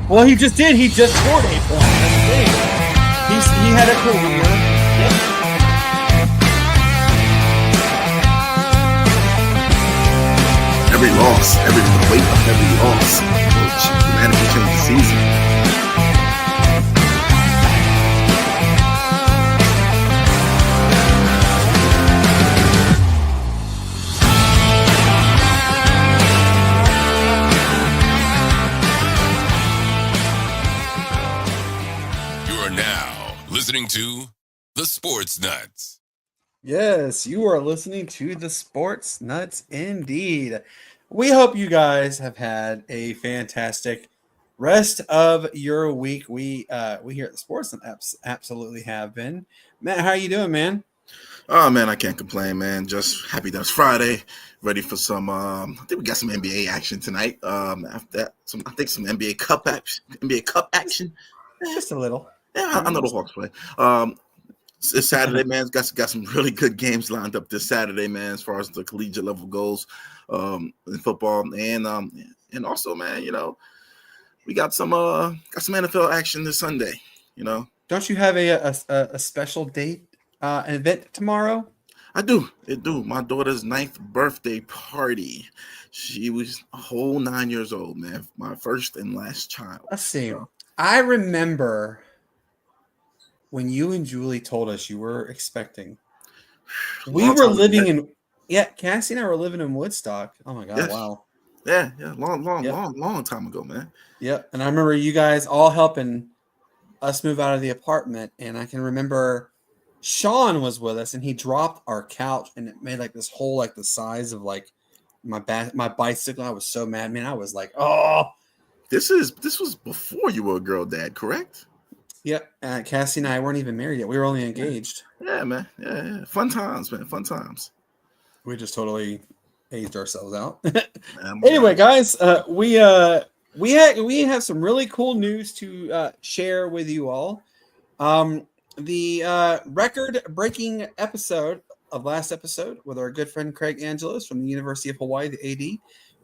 Well, he just did. He just scored 8 points. That's the thing. He had a career. Yep. Every loss, the weight of every loss, dramatically changed the season. Listening to the Sportz Nutz. Yes, you are listening to the Sportz Nutz indeed. We hope you guys have had a fantastic rest of your week. We here at the Sportz Nutz absolutely have been. Matt, how are you doing, man? Oh man, I can't complain, man. Just happy that it's Friday. Ready for some I think we got some NBA action tonight. After that, some NBA Cup action. Just a little. Yeah, I know the Hawks play. It's Saturday, man. Got some really good games lined up this Saturday, man, as far as the collegiate level goes in football. And also, man, we got some NFL action this Sunday, Don't you have a special date, an event tomorrow? I do. My daughter's 9th birthday party. She was a whole 9 years old, man. My first and last child. Let's see. So. I remember when you and Julie told us you were expecting. We were living in Cassie and I were living in Woodstock. Oh my God, yes. Wow. Yeah, long time ago, man. Yep. And I remember you guys all helping us move out of the apartment. And I can remember Sean was with us and he dropped our couch and it made like this hole like the size of like my bicycle. I was so mad, man. I was like, oh. This was before you were a girl dad, correct? Yep. Cassie and I weren't even married yet. We were only engaged. Yeah, man. Yeah. Fun times, man. Fun times. We just totally aged ourselves out. Anyway, guys, we have some really cool news to share with you all. The record-breaking episode of last episode with our good friend Craig Angelos from the University of Hawaii, the AD.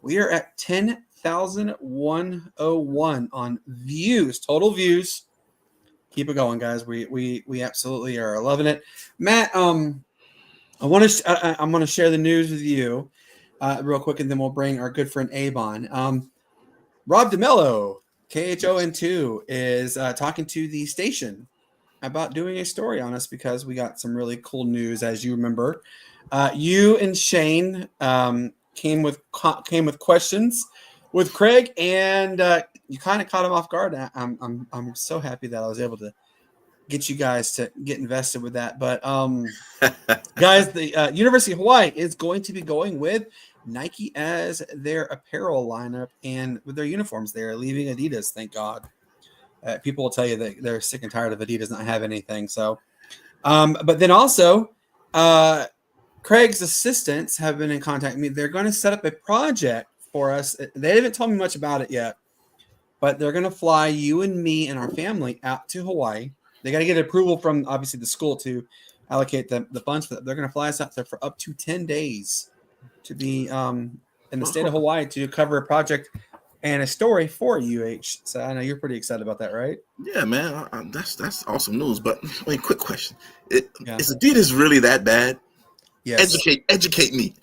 We are at 10,101 on views, total views. Keep it going, guys. We absolutely are loving it. Matt, I'm going to share the news with you real quick, and then we'll bring our good friend Abe on. Rob DeMello, KHON2, is talking to the station about doing a story on us because we got some really cool news. As you remember, you and Shane came with questions with Craig, and you kind of caught him off guard. I'm so happy that I was able to get you guys to get invested with that. But guys, the University of Hawaii is going to be going with Nike as their apparel lineup, and with their uniforms, they're leaving Adidas. Thank God. People will tell you that they're sick and tired of Adidas not having anything. So, but then also, Craig's assistants have been in contact with me. They're going to set up a project for us. They haven't told me much about it yet, but they're going to fly you and me and our family out to Hawaii. They got to get approval from obviously the school to allocate the funds for that. They're going to fly us out there for up to 10 days to be in the state of Hawaii to cover a project and a story for UH. So I know you're pretty excited about that, right? Yeah, man. That's awesome news. But wait, quick question: Is Adidas really that bad? Yes. Educate me.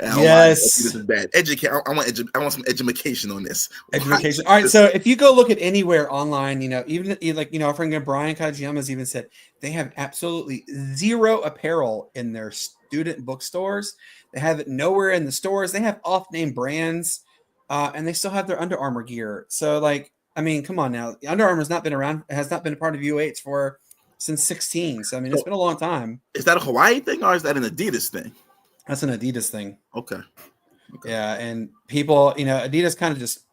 Yes. This is bad. Educate. I want some education on this. Education. All right. So if you go look at anywhere online, even like our friend Brian Kajiyama's even said they have absolutely zero apparel in their student bookstores. They have it nowhere in the stores. They have off-name brands, and they still have their Under Armour gear. So come on now. Under Armour has not been a part of UH since 16. So, it's been a long time. Is that a Hawaii thing or is that an Adidas thing? That's an Adidas thing. Okay. Yeah. And people, Adidas kind of just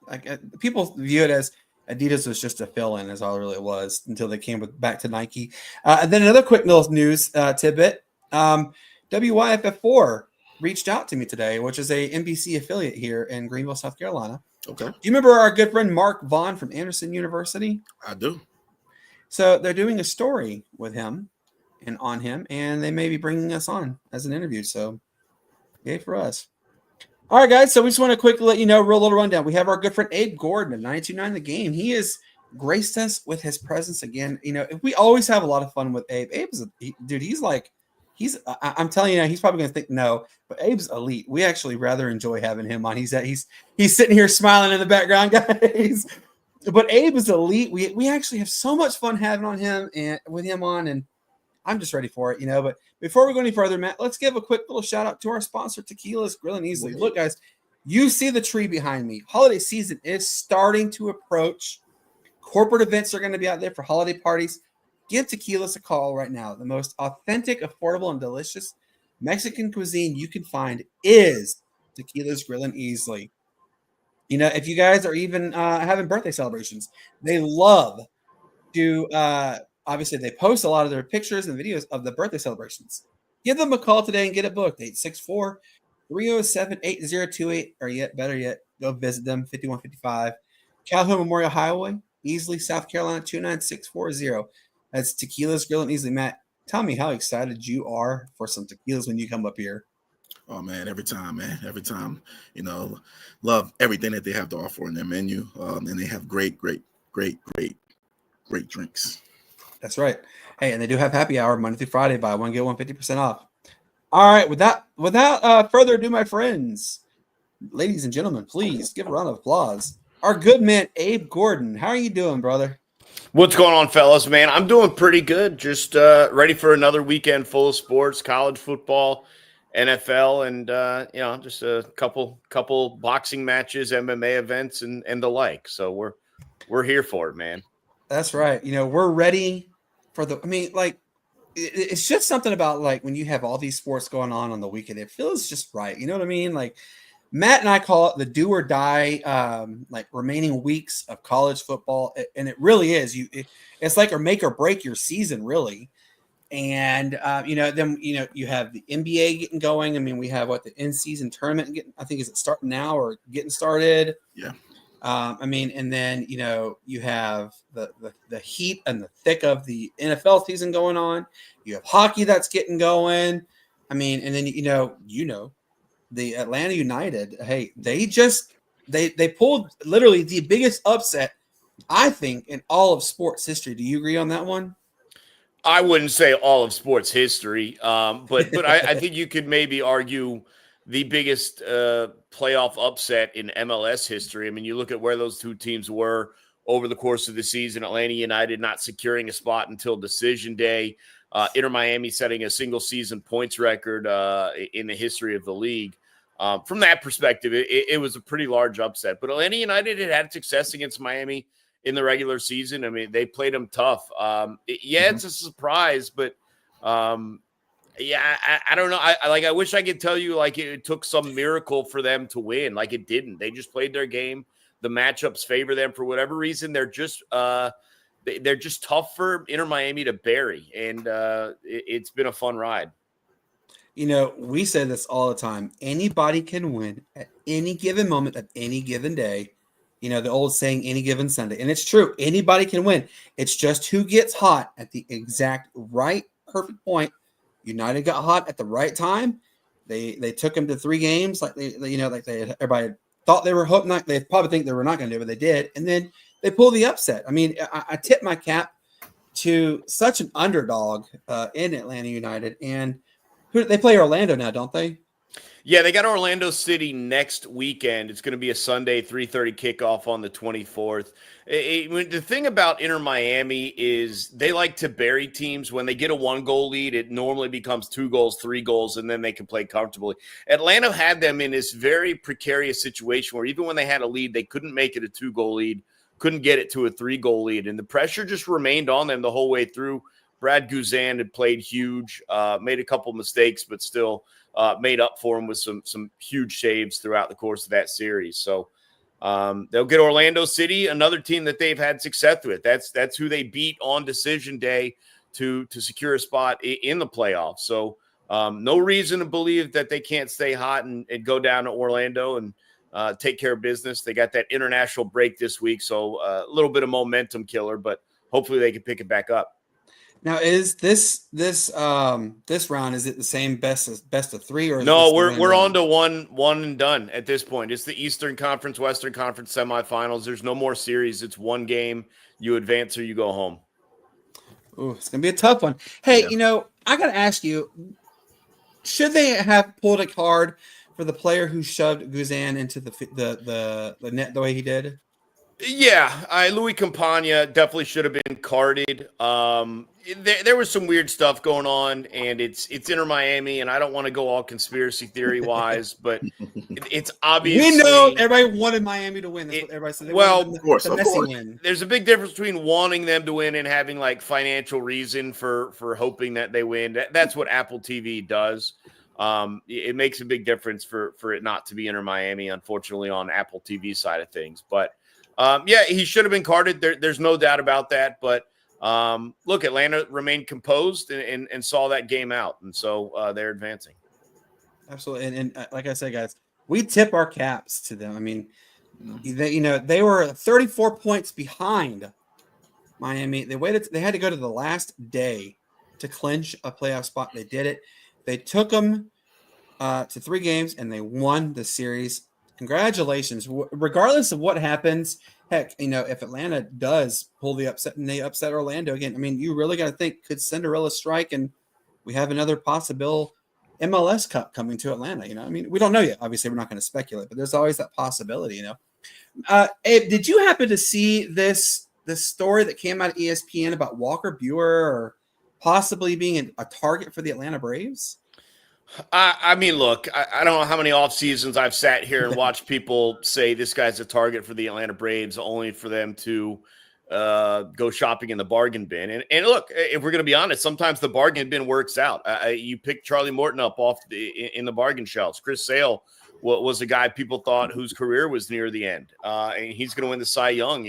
people view it as Adidas was just a fill-in is all it really was until they came back to Nike. And then another quick little news tidbit. WYFF4 reached out to me today, which is a NBC affiliate here in Greenville, South Carolina. Okay. Do you remember our good friend Mark Vaughn from Anderson University? I do. So they're doing a story with him and on him, and they may be bringing us on as an interview. So, yay for us. All right, guys. So we just want to quickly let you know, real little rundown. We have our good friend Abe Gordon of 92.9 The Game. He has graced us with his presence again. We always have a lot of fun with Abe. Abe's dude. I'm telling you now, he's probably going to think no, but Abe's elite. We actually rather enjoy having him on. He's sitting here smiling in the background, guys. But Abe is elite. We actually have so much fun having on him and with him on, and I'm just ready for it, But before we go any further, Matt, let's give a quick little shout out to our sponsor, Tequila's Grill and Easily. Look, guys, you see the tree behind me. Holiday season is starting to approach. Corporate events are going to be out there for holiday parties. Give Tequila's a call right now. The most authentic, affordable, and delicious Mexican cuisine you can find is Tequila's Grill and Easily. If you guys are even having birthday celebrations, they love to obviously they post a lot of their pictures and videos of the birthday celebrations. Give them a call today and get it booked. 864-307-8028, or better yet, go visit them, 5155 Calhoun Memorial Highway, Easily, South Carolina, 29640. That's Tequila's Grill and Easily. Matt, tell me how excited you are for some tequilas when you come up here. Oh, man, every time. Love everything that they have to offer in their menu. And they have great drinks. That's right. Hey, and they do have happy hour Monday through Friday. Buy one, get one 50% off. All right, without further ado, my friends, ladies and gentlemen, please give a round of applause. Our good man, Abe Gordon. How are you doing, brother? What's going on, fellas, man? I'm doing pretty good. Just ready for another weekend full of sports, college football, NFL, and just a couple boxing matches, MMA events, and the like. So we're here for it, man. That's right. We're ready for it's just something about when you have all these sports going on the weekend, it feels just right. You know what I mean? Matt and I call it the do or die, remaining weeks of college football. And it really is. It's like a make or break your season, really. And, then you have the NBA getting going. I mean, we have the in-season tournament I think, is it starting now or getting started? Yeah. And then, you have the heat and the thick of the NFL season going on. You have hockey that's getting going. And then, the Atlanta United, hey, they pulled literally the biggest upset, I think, in all of sports history. Do you agree on that one? I wouldn't say all of sports history, but I think you could maybe argue the biggest playoff upset in MLS history. I mean, you look at where those two teams were over the course of the season. Atlanta United not securing a spot until decision day. Inter Miami setting a single season points record in the history of the league. From that perspective, it was a pretty large upset. But Atlanta United had success against Miami in the regular season. I mean, they played them tough. It's a surprise, but I don't know. I wish I could tell you it took some miracle for them to win. It didn't. They just played their game. The matchups favor them for whatever reason. They're just tough for Inter Miami to bury, and it's been a fun ride. We say this all the time. Anybody can win at any given moment of any given day. The old saying, any given Sunday. And it's true. Anybody can win. It's just who gets hot at the exact right, perfect point. United got hot at the right time. They took them to 3 games everybody thought they were hoping. They probably think they were not going to do, but they did. And then they pulled the upset. I mean, I tip my cap to such an underdog in Atlanta United. And they play Orlando now, don't they? Yeah, they got Orlando City next weekend. It's going to be a Sunday 3:30 kickoff on the 24th. The thing about Inter Miami is they like to bury teams. When they get a 1-goal lead, it normally becomes 2 goals, 3 goals, and then they can play comfortably. Atlanta had them in this very precarious situation where even when they had a lead, they couldn't make it a 2-goal lead, couldn't get it to a 3-goal lead, and the pressure just remained on them the whole way through. Brad Guzan had played huge, made a couple mistakes, but still made up for him with some huge saves throughout the course of that series. So they'll get Orlando City, another team that they've had success with. That's who they beat on decision day to secure a spot in the playoffs. So no reason to believe that they can't stay hot and go down to Orlando and take care of business. They got that international break this week, so a little bit of momentum killer, but hopefully they can pick it back up. Now, is this round, is it the same best of three, or is No, this the we're on round? to one and done at this point. It's the Eastern Conference, Western Conference semifinals. There's no more series. It's one game. You advance or you go home. Ooh, it's gonna be a tough one. Hey, Yeah. I gotta ask you, should they have pulled a card for the player who shoved Guzan into the net the way he did? Yeah, Louis Campagna definitely should have been carded. There was some weird stuff going on, and it's Inter Miami, and I don't want to go all conspiracy theory wise, but it's obviously We know everybody wanted Miami to win. That's what everybody said. They wanted of course, the of Messi course. win. there's a big difference between wanting them to win and having like financial reason for hoping that they win. That's what Apple TV does. It makes a big difference for it not to be Inter Miami, unfortunately, on Apple TV side of things, but. Yeah, he should have been carded. There's no doubt about that. But look, Atlanta remained composed and saw that game out, and so they're advancing. Absolutely, and like I said, guys, we tip our caps to them. I mean, they were 34 points behind Miami. They waited. They had to go to the last day to clinch a playoff spot. They did it. They took them to 3 games, and they won the series. Congratulations. Regardless of what happens, heck, if Atlanta does pull the upset and they upset Orlando again, I mean, you really got to think, could Cinderella strike and we have another possible MLS Cup coming to Atlanta? I mean, we don't know yet. Obviously, we're not going to speculate, but there's always that possibility, Abe, did you happen to see this story that came out of ESPN about Walker Buehler or possibly being a target for the Atlanta Braves? I mean, look, I don't know how many off seasons I've sat here and watched people say this guy's a target for the Atlanta Braves, only for them to go shopping in the bargain bin. And look, if we're going to be honest, sometimes the bargain bin works out. You pick Charlie Morton up in the bargain shelves. Chris Sale was a guy people thought whose career was near the end, and he's going to win the Cy Young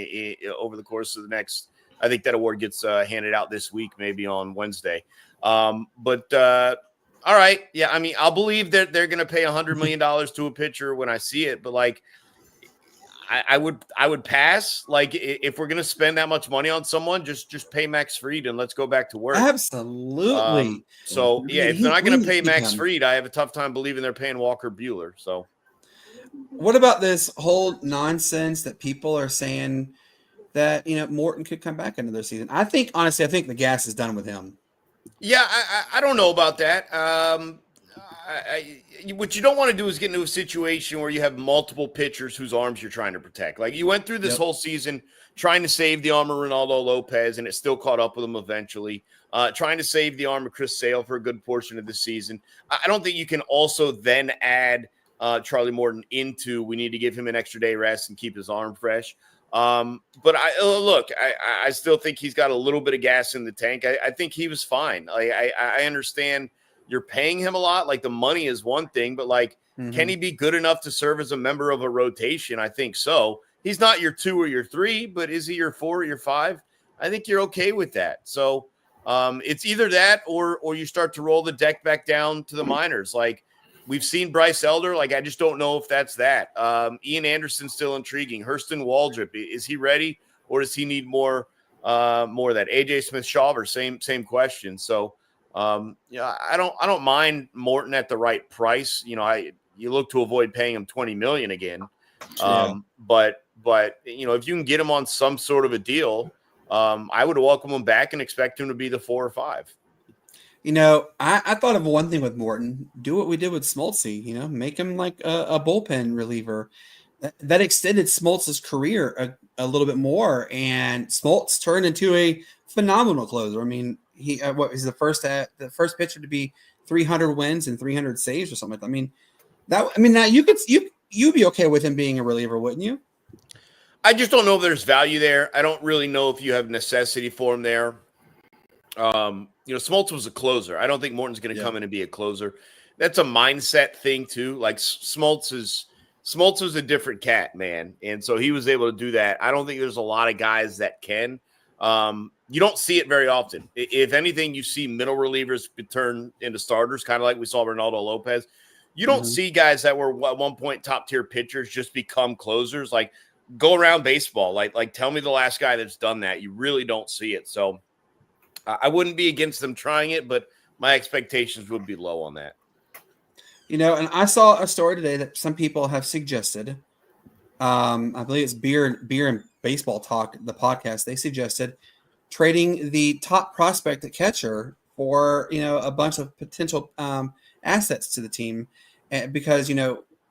over the course of the next. I think that award gets handed out this week, maybe on Wednesday. All right. Yeah. I mean, I'll believe that they're going to pay $100 million to a pitcher when I see it. But like, I would pass. Like, if we're going to spend that much money on someone, just pay Max Fried and let's go back to work. Absolutely. So yeah, if they're not going to pay Max Fried, I have a tough time believing they're paying Walker Buehler. So what about this whole nonsense that people are saying that, Morton could come back another season? Honestly, I think the gas is done with him. Yeah, I don't know about that. What you don't want to do is get into a situation where you have multiple pitchers whose arms you're trying to protect. Like you went through this whole season trying to save the arm of Ronaldo Lopez, and it still caught up with him eventually. Trying to save the arm of Chris Sale for a good portion of the season. I don't think you can also then add Charlie Morton into we need to give him an extra day rest and keep his arm fresh. But I still think he's got a little bit of gas in the tank. I think he was fine. I understand you're paying him a lot. Like the money is one thing, but like, can he be good enough to serve as a member of a rotation? I think so. He's not your 2 or your 3, but is he your 4 or your 5? I think you're okay with that. So it's either that or you start to roll the deck back down to the minors. Like, we've seen Bryce Elder. Like, I just don't know if that's that. Ian Anderson's still intriguing. Hurston Waldrop, is he ready, or does he need more of that? AJ Smith-Shawver, same question. So, I don't mind Morton at the right price. You look to avoid paying him $20 million again. But if you can get him on some sort of a deal, I would welcome him back and expect him to be the 4 or 5. I thought of one thing with Morton. Do what we did with Smoltz, make him like a bullpen reliever. That extended Smoltz's career a little bit more, and Smoltz turned into a phenomenal closer. I mean, he's the first pitcher to be 300 wins and 300 saves or something like that. Now you'd be okay with him being a reliever, wouldn't you? I just don't know if there's value there. I don't really know if you have necessity for him there. Smoltz was a closer. I don't think Morton's going to come in and be a closer. That's a mindset thing too. Like Smoltz was a different cat, man. And so he was able to do that. I don't think there's a lot of guys that can. You don't see it very often. If anything, you see middle relievers turn into starters, kind of like we saw Ronaldo Lopez. You don't see guys that were at one point top tier pitchers just become closers. Like, go around baseball. Like tell me the last guy that's done that. You really don't see it. So I wouldn't be against them trying it, but my expectations would be low on that. And I saw a story today that some people have suggested. I believe it's Beer and Baseball Talk, the podcast. They suggested trading the top prospect at catcher for a bunch of potential assets to the team, because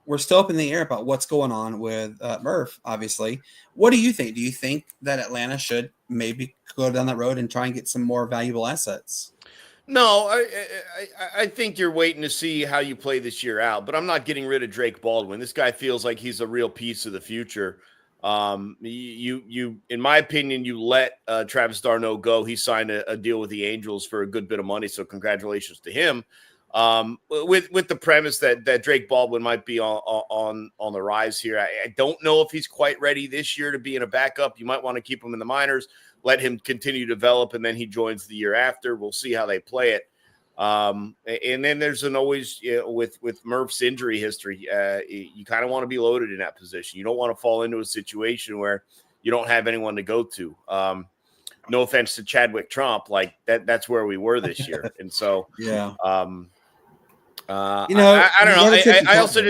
we're still up in the air about what's going on with Murph. Obviously, what do you think? Do you think that Atlanta should maybe go down that road and try and get some more valuable assets? No, I think you're waiting to see how you play this year out, but I'm not getting rid of Drake Baldwin. This guy feels like he's a real piece of the future. You, in my opinion, you let Travis d'Arnaud go. He signed a deal with the Angels for a good bit of money, so congratulations to him. With the premise that Drake Baldwin might be on the rise here. I don't know if he's quite ready this year to be in a backup. You might want to keep him in the minors, let him continue to develop, and then he joins the year after. We'll see how they play it. And then there's always with Murph's injury history, you kind of want to be loaded in that position. You don't want to fall into a situation where you don't have anyone to go to. No offense to Chadwick Trump, like that's where we were this year. And so, yeah. I don't know. I also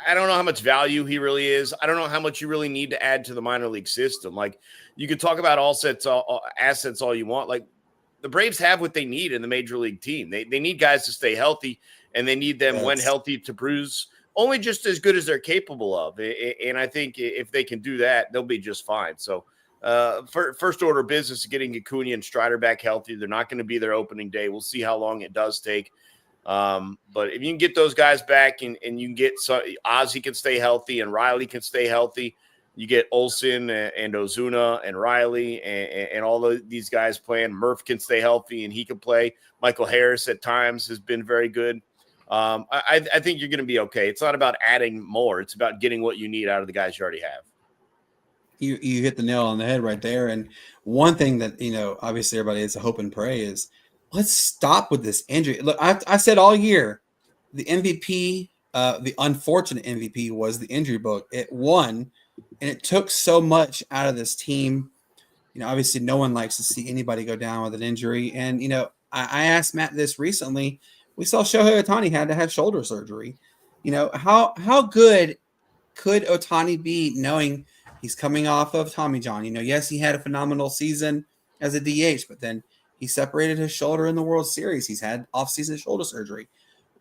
I don't know how much value he really is. I don't know how much you really need to add to the minor league system. Like, you could talk about assets all you want. Like, the Braves have what they need in the major league team. They need guys to stay healthy, and they need them when healthy to bruise only just as good as they're capable of. And I think if they can do that, they'll be just fine. So first order of business is getting Acuna and Strider back healthy. They're not going to be their opening day. We'll see how long it does take. But if you can get those guys back and you can get Ozzie can stay healthy and Riley can stay healthy, you get Olsen and Ozuna and Riley and all these guys playing. Murph can stay healthy and he can play. Michael Harris at times has been very good. I think you're going to be okay. It's not about adding more. It's about getting what you need out of the guys you already have. You hit the nail on the head right there. And one thing that, obviously everybody is a hope and pray is let's stop with this injury. Look, I said all year, the MVP, the unfortunate MVP was the injury bug. It won. And it took so much out of this team. Obviously no one likes to see anybody go down with an injury. And, I asked Matt this recently. We saw Shohei Ohtani had to have shoulder surgery. How good could Ohtani be knowing he's coming off of Tommy John? Yes, he had a phenomenal season as a DH, but then he separated his shoulder in the World Series. He's had off-season shoulder surgery.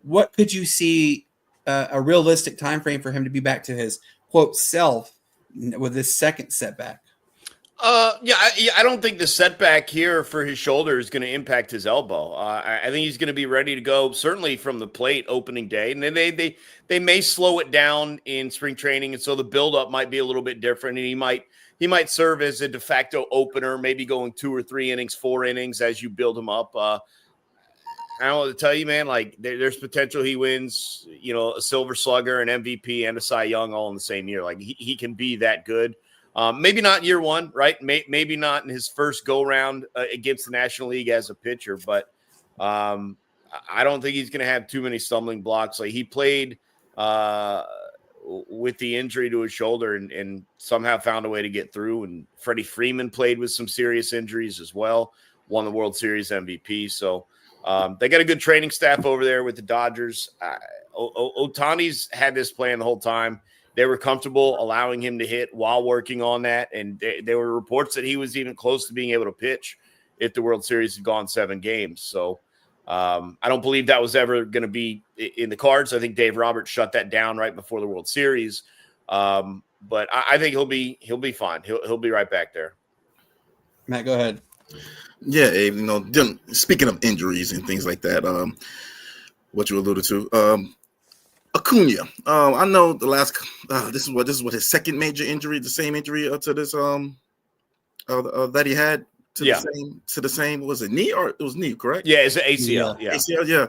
What could you see a realistic time frame for him to be back to his, quote, self with this second setback? I don't think the setback here for his shoulder is going to impact his elbow. I think he's going to be ready to go, certainly from the plate opening day. And then they may slow it down in spring training, and so the buildup might be a little bit different. And he might serve as a de facto opener, maybe going 2 or 3 innings, 4 innings as you build him up. I don't know what to tell you, man. Like, there's potential he wins, a Silver Slugger, an MVP, and a Cy Young all in the same year. Like, he can be that good. Maybe not year one, right? Maybe not in his first go-round against the National League as a pitcher, but I don't think he's going to have too many stumbling blocks. Like, he played with the injury to his shoulder and somehow found a way to get through. And Freddie Freeman played with some serious injuries as well, won the World Series MVP. So, they got a good training staff over there with the Dodgers. Ohtani's had this plan the whole time. They were comfortable allowing him to hit while working on that. And there were reports that he was even close to being able to pitch if the World Series had gone 7 games. So I don't believe that was ever going to be in the cards. I think Dave Roberts shut that down right before the World Series. But I think he'll be fine. He'll be right back there. Matt, go ahead. Yeah, Abe, speaking of injuries and things like that, what you alluded to, Acuna. I know the last this is what his second major injury, the same injury to this that he had to the same was it knee or it was knee, correct? Yeah, it's an ACL. Yeah. ACL, yeah.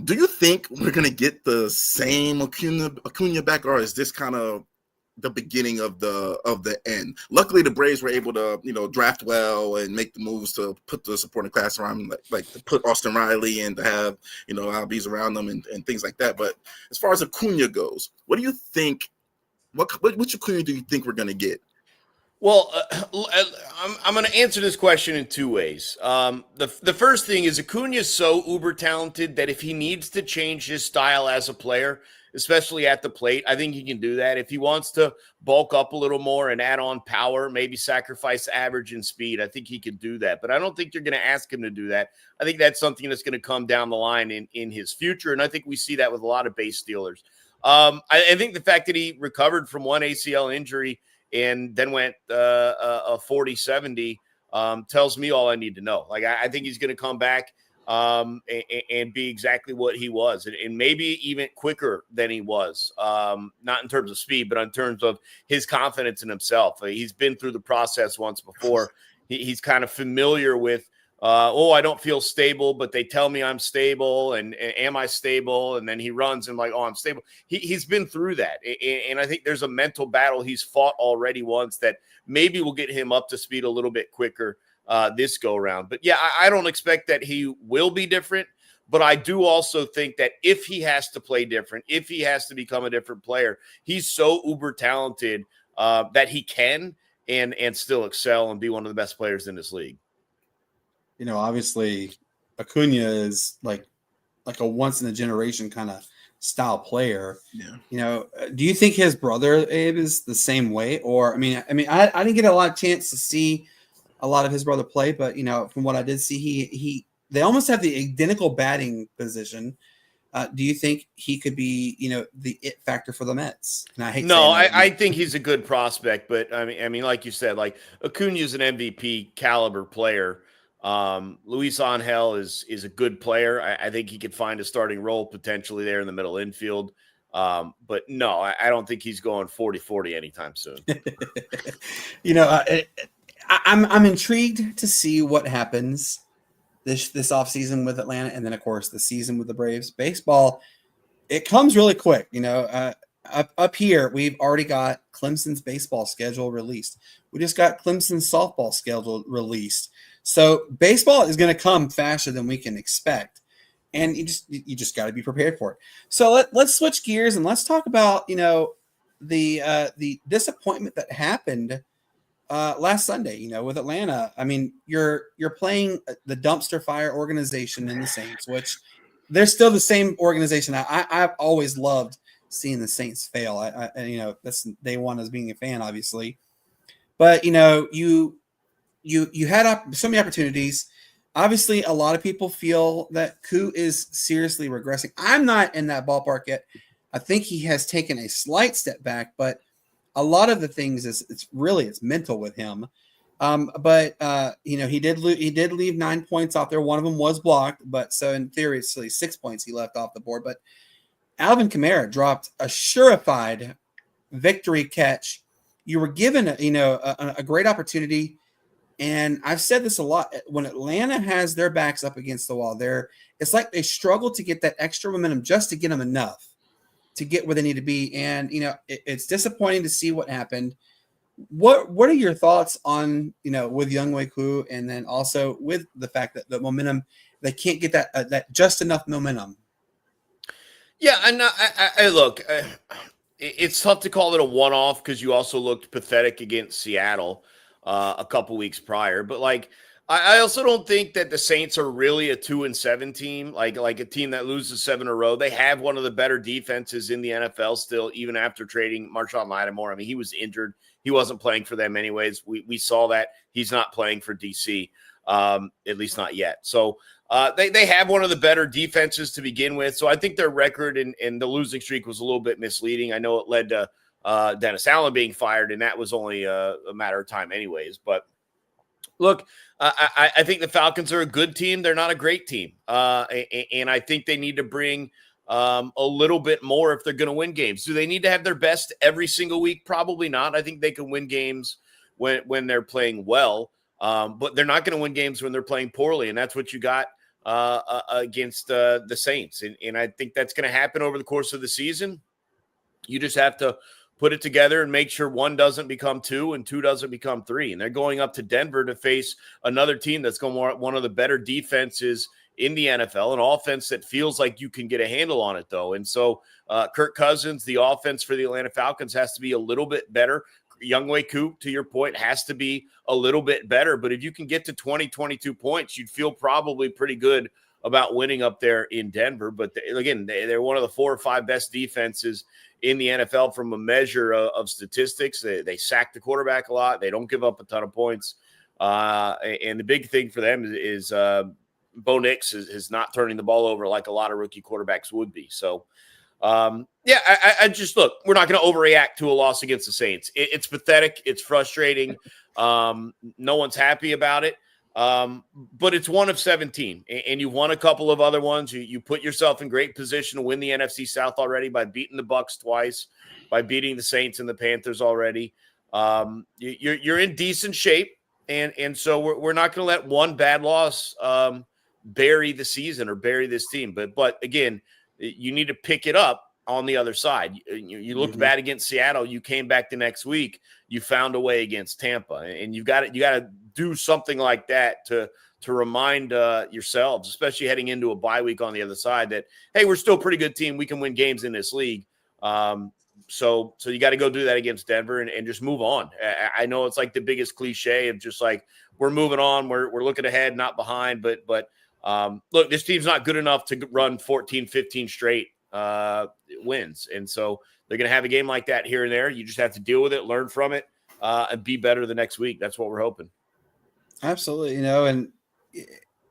Do you think we're gonna get the same Acuna back, or is this kind of the beginning of the end? Luckily, the Braves were able to, draft well and make the moves to put the supporting class around, like to put Austin Riley and to have, Albies around them and things like that. But as far as Acuna goes, what do you think? Which Acuna do you think we're going to get? Well, I'm going to answer this question in two ways. The first thing is Acuna is so uber talented that if he needs to change his style as a player, especially at the plate, I think he can do that. If he wants to bulk up a little more and add on power, maybe sacrifice average and speed, I think he can do that. But I don't think you're going to ask him to do that. I think that's something that's going to come down the line in his future, and I think we see that with a lot of base stealers. I think the fact that he recovered from one ACL injury and then went a 40-70 tells me all I need to know. Like, I think he's going to come back and be exactly what he was, and maybe even quicker than he was, not in terms of speed, but in terms of his confidence in himself. He's been through the process once before. He's kind of familiar with, I don't feel stable, but they tell me I'm stable, and am I stable? And then he runs and like, I'm stable. He's been through that, and I think there's a mental battle he's fought already once that maybe will get him up to speed a little bit quicker this go around. But yeah, I don't expect that he will be different, but I do also think that if he has to play different, if he has to become a different player, he's so uber talented that he can and still excel and be one of the best players in this league. Obviously Acuna is like a once in a generation kind of style player. Yeah. Do you think his brother Abe is the same way? Or I didn't get a lot of chance to see a lot of his brother play, but from what I did see, they almost have the identical batting position. Do you think he could be, the it factor for the Mets? And I think he's a good prospect, but I mean, like you said, like Acuna is an MVP caliber player. Luis Angel is a good player. I think he could find a starting role potentially there in the middle infield. But no, I don't think he's going 40-40 anytime soon. I'm intrigued to see what happens this offseason with Atlanta, and then of course the season with the Braves. Baseball, it comes really quick. Up here we've already got Clemson's baseball schedule released. We just got Clemson's softball schedule released. So baseball is going to come faster than we can expect, and you just got to be prepared for it. So let's switch gears and let's talk about the disappointment that happened last Sunday. With Atlanta. I mean, you're playing the dumpster fire organization in the Saints, which they're still the same organization. I've always loved seeing the Saints fail. That's day one as being a fan, obviously, but you had so many opportunities. Obviously, a lot of people feel that Koo is seriously regressing. I'm not in that ballpark yet. I think he has taken a slight step back, but a lot of the things it's mental with him. He did leave 9 points off there. One of them was blocked, but so in theory, it's 6 points he left off the board. But Alvin Kamara dropped a surefire victory catch. You were given a great opportunity. And I've said this a lot. When Atlanta has their backs up against the wall, it's like they struggle to get that extra momentum just to get them enough to get where they need to be. And, it's disappointing to see what happened. What are your thoughts on, with Younghoe Koo, and then also with the fact that the momentum, they can't get that just enough momentum? Yeah, and I look, it's tough to call it a one-off because you also looked pathetic against Seattle a couple weeks prior. But like, I also don't think that the Saints are really a 2-7 team, like a team that loses 7 in a row. They have one of the better defenses in the NFL still, even after trading Marshawn Lattimore. I mean, he was injured. He wasn't playing for them anyways. We saw that. He's not playing for DC, at least not yet. So they have one of the better defenses to begin with. So I think their record and the losing streak was a little bit misleading. I know it led to Dennis Allen being fired, and that was only a matter of time anyways. But look, I think the Falcons are a good team. They're not a great team. And I think they need to bring a little bit more if they're going to win games. Do they need to have their best every single week? Probably not. I think they can win games when they're playing well, but they're not going to win games when they're playing poorly. And that's what you got against the Saints. And I think that's going to happen over the course of the season. You just have to put it together and make sure 1 doesn't become 2 and 2 doesn't become 3. And they're going up to Denver to face another team that's going one of the better defenses in the NFL, an offense that feels like you can get a handle on it, though. And so Kirk Cousins, the offense for the Atlanta Falcons, has to be a little bit better. Younghoe Coop, to your point, has to be a little bit better. But if you can get to 20, 22 points, you'd feel probably pretty good about winning up there in Denver. But they're one of the 4 or 5 best defenses in the NFL from a measure of statistics. They sack the quarterback a lot. They don't give up a ton of points. And the big thing for them is Bo Nix is not turning the ball over like a lot of rookie quarterbacks would be. So, I just look, we're not going to overreact to a loss against the Saints. It's pathetic. It's frustrating. No one's happy about it. But it's one of 17, and you've won a couple of other ones. You put yourself in great position to win the NFC South already by beating the Bucs twice, by beating the Saints and the Panthers already. You're in decent shape, and so we're not going to let one bad loss bury the season or bury this team. But again, you need to pick it up on the other side. You looked bad against Seattle. You came back the next week. You found a way against Tampa, and you got to do something like that to remind yourselves, especially heading into a bye week on the other side, that, hey, we're still a pretty good team. We can win games in this league. So you got to go do that against Denver and just move on. I know it's like the biggest cliche of just like, we're moving on. We're looking ahead, not behind. But look, this team's not good enough to run 14, 15 straight wins. And so they're going to have a game like that here and there. You just have to deal with it, learn from it, and be better the next week. That's what we're hoping. Absolutely. And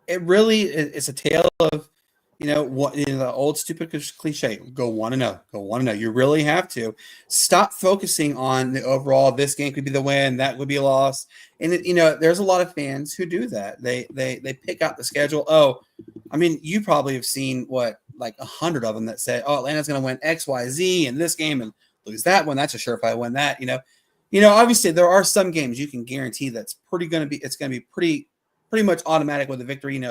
it really is a tale of, the old stupid cliche, go 1-0. You really have to stop focusing on the overall, this game could be the win, that would be a loss. And there's a lot of fans who do that. They pick out the schedule. Oh, I mean, you probably have seen like 100 of them that say, oh, Atlanta's going to win X, Y, Z in this game and lose that one. That's a surefire win that, obviously there are some games you can guarantee it's going to be pretty much automatic with a victory.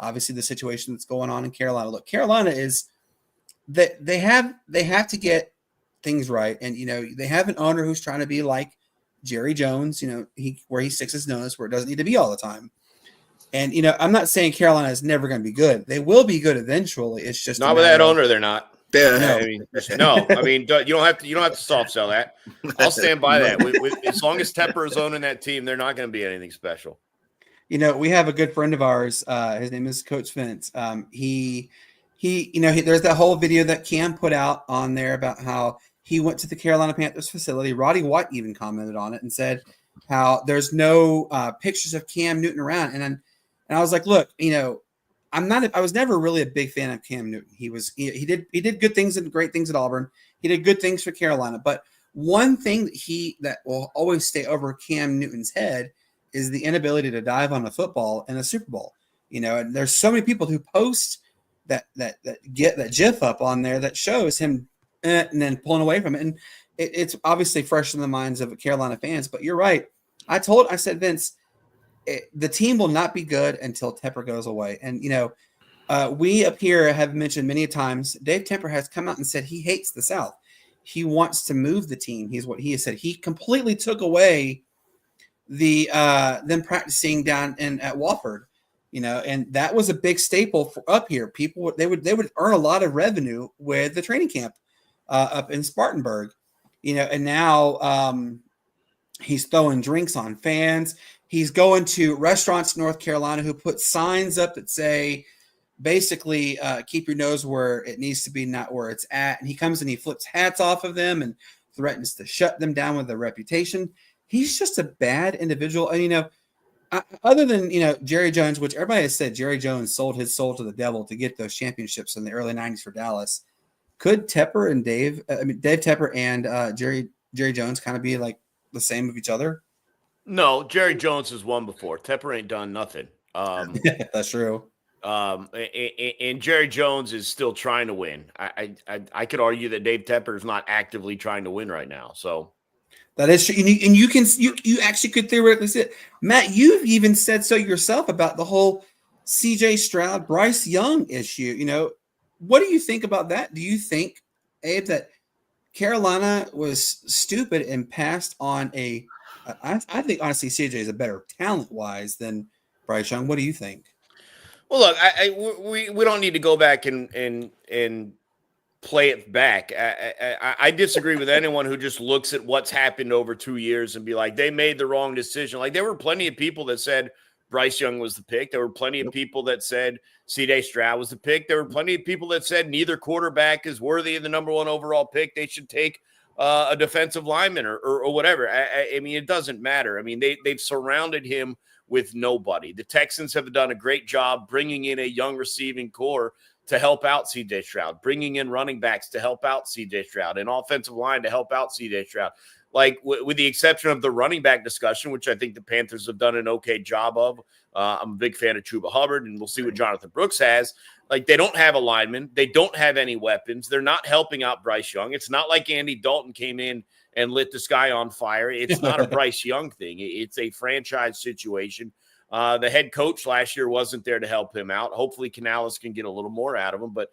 Obviously the situation that's going on in Carolina. Look, Carolina is that they have to get things right. And, they have an owner who's trying to be like Jerry Jones, where he sticks his nose where it doesn't need to be all the time. And, I'm not saying Carolina is never going to be good. They will be good eventually. It's just not with that owner. They're not. Yeah. No. I mean, you don't have to soft sell that. I'll stand by that. As long as Tepper is owning that team, they're not going to be anything special. We have a good friend of ours. His name is Coach Vince. He there's that whole video that Cam put out on there about how he went to the Carolina Panthers facility. Roddy White even commented on it and said how there's no pictures of Cam Newton around. And I was like, look, I was never really a big fan of Cam Newton. He did good things and great things at Auburn. He did good things for Carolina. But one thing that will always stay over Cam Newton's head is the inability to dive on a football in a Super Bowl. And there's so many people who post that get that GIF up on there that shows him and then pulling away from it. And it's obviously fresh in the minds of Carolina fans. But you're right. I said, Vince, the team will not be good until Tepper goes away. And, we up here have mentioned many times, Dave Tepper has come out and said he hates the South. He wants to move the team. He's what he has said. He completely took away the them practicing down at Wofford, and that was a big staple for up here. People they would earn a lot of revenue with the training camp up in Spartanburg, and now he's throwing drinks on fans. He's going to restaurants in North Carolina who put signs up that say basically keep your nose where it needs to be, not where it's at. And he comes and he flips hats off of them and threatens to shut them down with their reputation. He's just a bad individual. And, other than, Jerry Jones, which everybody has said Jerry Jones sold his soul to the devil to get those championships in the early 90s for Dallas. Could Tepper and Dave Tepper and Jerry Jones kind of be like the same of each other? No, Jerry Jones has won before. Tepper ain't done nothing. That's true. And Jerry Jones is still trying to win. I could argue that Dave Tepper is not actively trying to win right now. So that is true. And you actually could theoretically say it. Matt, you've even said so yourself about the whole CJ Stroud, Bryce Young issue. What do you think about that? Do you think, Abe, that Carolina was stupid and passed on I think honestly CJ is a better talent-wise than Bryce Young. What do you think? Well, look, we don't need to go back and play it back. I disagree with anyone who just looks at what's happened over 2 years and be like, they made the wrong decision. Like, there were plenty of people that said Bryce Young was the pick. There were plenty of people that said C.J. Stroud was the pick. There were plenty of people that said neither quarterback is worthy of the number 1 overall pick. They should take a defensive lineman or whatever. I mean, it doesn't matter. I mean, they've surrounded him with nobody. The Texans have done a great job bringing in a young receiving core to help out C.J. Stroud, bringing in running backs to help out C.J. Stroud, and offensive line to help out C.J. Stroud. Like, with the exception of the running back discussion, which I think the Panthers have done an okay job of. I'm a big fan of Chuba Hubbard, and we'll see what Jonathan Brooks has. Like, they don't have a lineman. They don't have any weapons. They're not helping out Bryce Young. It's not like Andy Dalton came in and lit the sky on fire. It's not a Bryce Young thing. It's a franchise situation. The head coach last year wasn't there to help him out. Hopefully Canales can get a little more out of him. But,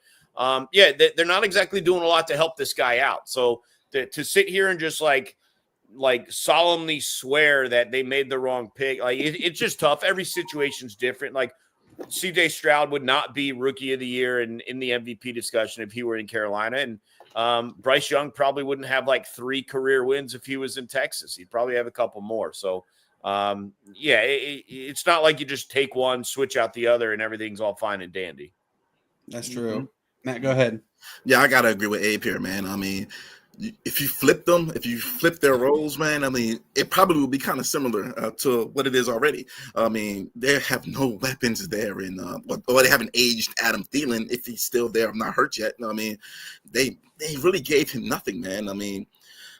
they're not exactly doing a lot to help this guy out. So to sit here and just like solemnly swear that they made the wrong pick, like it's just tough. Every situation's different. Like, C.J. Stroud would not be rookie of the year in the MVP discussion if he were in Carolina. And Bryce Young probably wouldn't have like 3 career wins if he was in Texas. He'd probably have a couple more. So, it's not like you just take one, switch out the other, and everything's all fine and dandy. That's true. Matt, go ahead. Yeah, I got to agree with Abe here, man. I mean, if you flip their roles, man, I mean, it probably will be kind of similar to what it is already. I mean, they have no weapons there, or they haven't aged Adam Thielen if he's still there, not hurt yet. I mean, they really gave him nothing, man. I mean,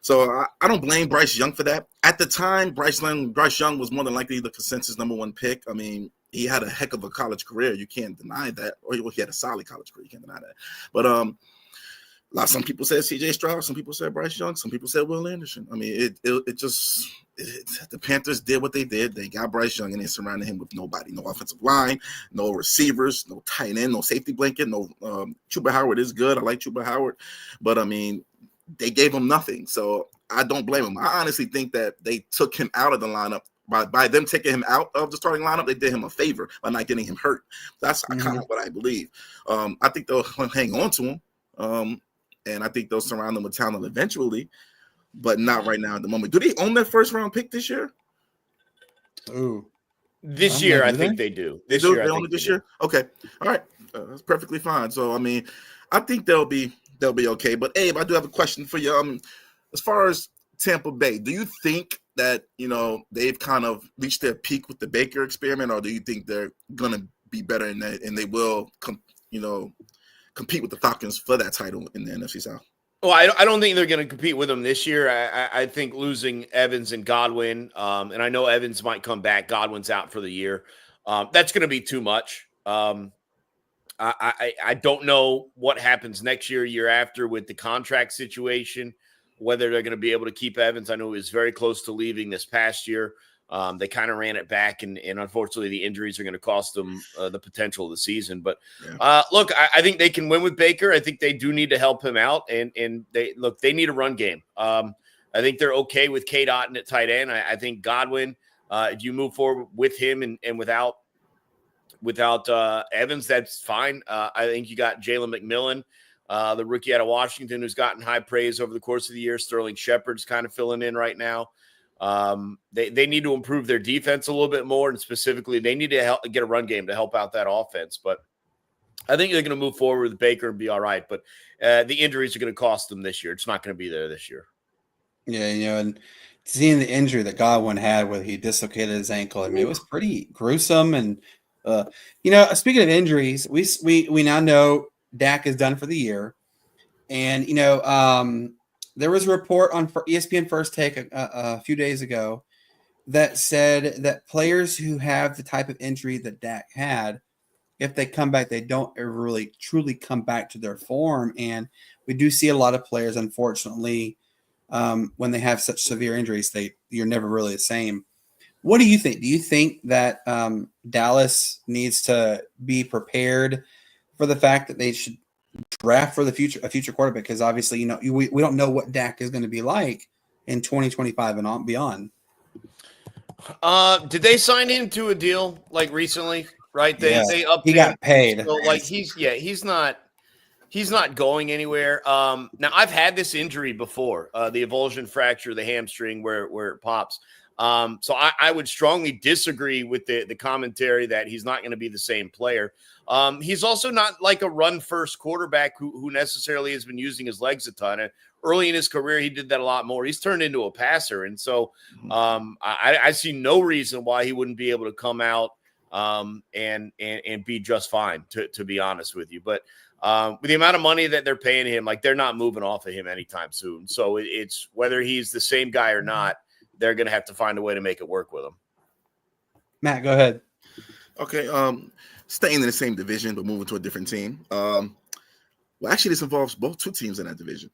so I don't blame Bryce Young for that. At the time, Bryce Young was more than likely the consensus number 1 pick. I mean, he had a heck of a college career. You can't deny that. Or he had a solid college career. You can't deny that. But some people said C.J. Stroud. Some people said Bryce Young. Some people said Will Anderson. I mean, the Panthers did what they did. They got Bryce Young, and they surrounded him with nobody. No offensive line, no receivers, no tight end, no safety blanket, no Chuba Howard is good. I like Chuba Howard. But, I mean, they gave him nothing. So I don't blame him. I honestly think that they took him out of the lineup. By them taking him out of the starting lineup, they did him a favor by not getting him hurt. That's kind of what I believe. I think they'll hang on to him. And I think they'll surround them with talent eventually, but not right now at the moment. Do they own their first round pick this year? Ooh. This year, I think they do. This year, they own it this year? Okay. All right. That's perfectly fine. So, I mean, I think they'll be okay. But, Abe, I do have a question for you. As far as Tampa Bay, do you think that, they've kind of reached their peak with the Baker experiment, or do you think they're going to be better in that and they will, compete with the Falcons for that title in the NFC South? Well, I don't think they're going to compete with them this year. I think losing Evans and Godwin, and I know Evans might come back. Godwin's out for the year. That's going to be too much. I don't know what happens next year after with the contract situation, whether they're going to be able to keep Evans. I know he was very close to leaving this past year. They kind of ran it back, and unfortunately the injuries are going to cost them the potential of the season. But look, I think they can win with Baker. I think they do need to help him out, and they need a run game. I think they're okay with Cade Otton at tight end. I think Godwin, if you move forward with him and without Evans, that's fine. I think you got Jalen McMillan, the rookie out of Washington, who's gotten high praise over the course of the year. Sterling Shepard's kind of filling in right now. They need to improve their defense a little bit more, and specifically they need to get a run game to help out that offense. But I think they're going to move forward with Baker and be all right. But the injuries are going to cost them this year. It's not going to be there this year. Yeah, and seeing the injury that Godwin had where he dislocated his ankle, I mean, it was pretty gruesome. And speaking of injuries, we now know Dak is done for the year, and there was a report on ESPN First Take a few days ago that said that players who have the type of injury that Dak had, if they come back, they don't ever really truly come back to their form. And we do see a lot of players, unfortunately, when they have such severe injuries, you're never really the same. What do you think? Do you think that Dallas needs to be prepared for the fact that they should draft for a future quarterback? Because obviously, we don't know what Dak is going to be like in 2025 and beyond. Did they sign him to a deal like recently? Right? They upped he got paid. So he's not. He's not going anywhere. Now, I've had this injury before, the avulsion fracture, the hamstring where it pops. So I would strongly disagree with the commentary that he's not going to be the same player. He's also not like a run-first quarterback who necessarily has been using his legs a ton. Early in his career, he did that a lot more. He's turned into a passer. And so I see no reason why he wouldn't be able to come out and be just fine, to be honest with you. But with the amount of money that they're paying him, like they're not moving off of him anytime soon. So it's whether he's the same guy or not, they're going to have to find a way to make it work with him. Matt, go ahead. Okay. Staying in the same division, but moving to a different team. Well, actually, this involves two teams in that division.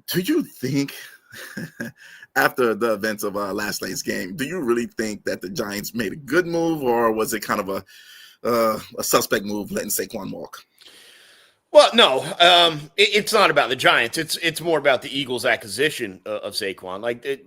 Do you think, after the events of last night's game, do you really think that the Giants made a good move, or was it kind of a suspect move letting Saquon walk? Well, no, it's not about the Giants. It's more about the Eagles' acquisition of Saquon. Like,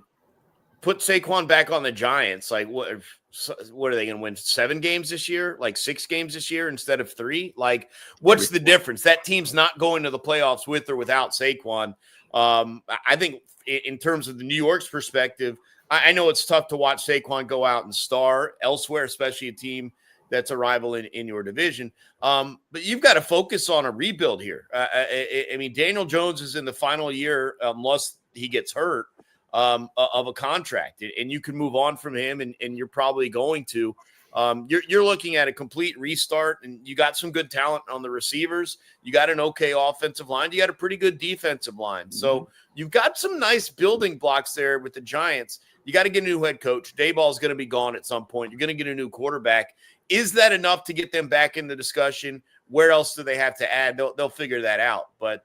put Saquon back on the Giants. Like, what are they going to win? 7 games this year? Like 6 games this year instead of 3? Like, what's the difference? That team's not going to the playoffs with or without Saquon. I think in terms of the New York's perspective, I know it's tough to watch Saquon go out and star elsewhere, especially a team that's a rival in your division. But you've got to focus on a rebuild here. I mean, Daniel Jones is in the final year, unless he gets hurt, of a contract, and you can move on from him, and you're probably going to. You're looking at a complete restart, and you got some good talent on the receivers. You got an okay offensive line. You got a pretty good defensive line. So you've got some nice building blocks there with the Giants. You got to get a new head coach. Dayball's going to be gone at some point. You're going to get a new quarterback. Is that enough to get them back in the discussion? Where else do they have to add? They'll figure that out. But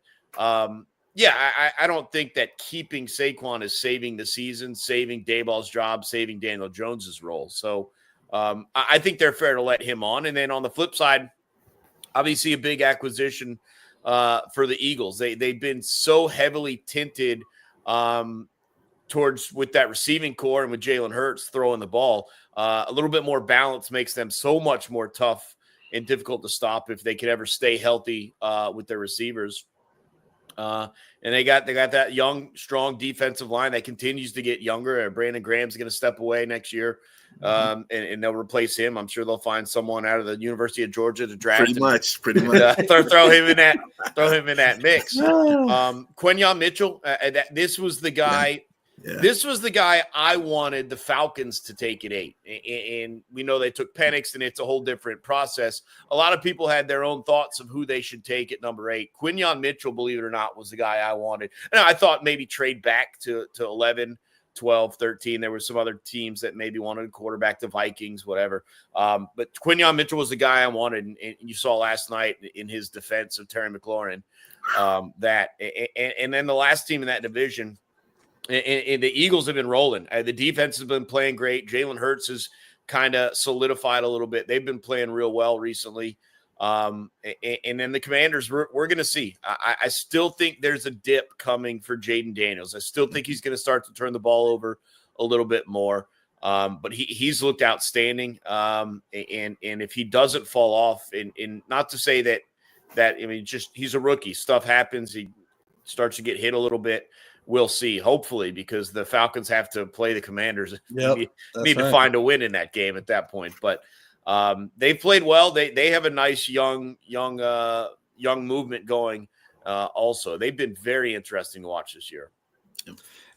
yeah, I don't think that keeping Saquon is saving the season, saving Dayball's job, saving Daniel Jones's role. So I think they're fair to let him on. And then on the flip side, obviously a big acquisition for the Eagles. They've been so heavily tinted towards with that receiving core and with Jalen Hurts throwing the ball. A little bit more balance makes them so much more tough and difficult to stop if they could ever stay healthy with their receivers. And they got that young, strong defensive line that continues to get younger. Brandon Graham's going to step away next year, and they'll replace him. I'm sure they'll find someone out of the University of Georgia to draft. Pretty much. Throw him in that mix. Quinyon Mitchell. This was the guy. Yeah. This was the guy I wanted the Falcons to take at 8. And we know they took Penix, and it's a whole different process. A lot of people had their own thoughts of who they should take at number 8. Quinyon Mitchell, believe it or not, was the guy I wanted. And I thought maybe trade back to 11, 12, 13. There were some other teams that maybe wanted a quarterback, the Vikings, whatever. But Quinyon Mitchell was the guy I wanted. And you saw last night in his defense of Terry McLaurin that. And then the last team in that division, and the Eagles have been rolling. The defense has been playing great. Jalen Hurts has kind of solidified a little bit. They've been playing real well recently. And then the Commanders, we're going to see. I still think there's a dip coming for Jaden Daniels. I still think he's going to start to turn the ball over a little bit more. But he's looked outstanding. And if he doesn't fall off, and not to say that I mean, just he's a rookie. Stuff happens. He starts to get hit a little bit. We'll see, hopefully, because the Falcons have to play the Commanders. Need to find a win in that game at that point. But they've played well. They have a nice young movement going. Also, they've been very interesting to watch this year.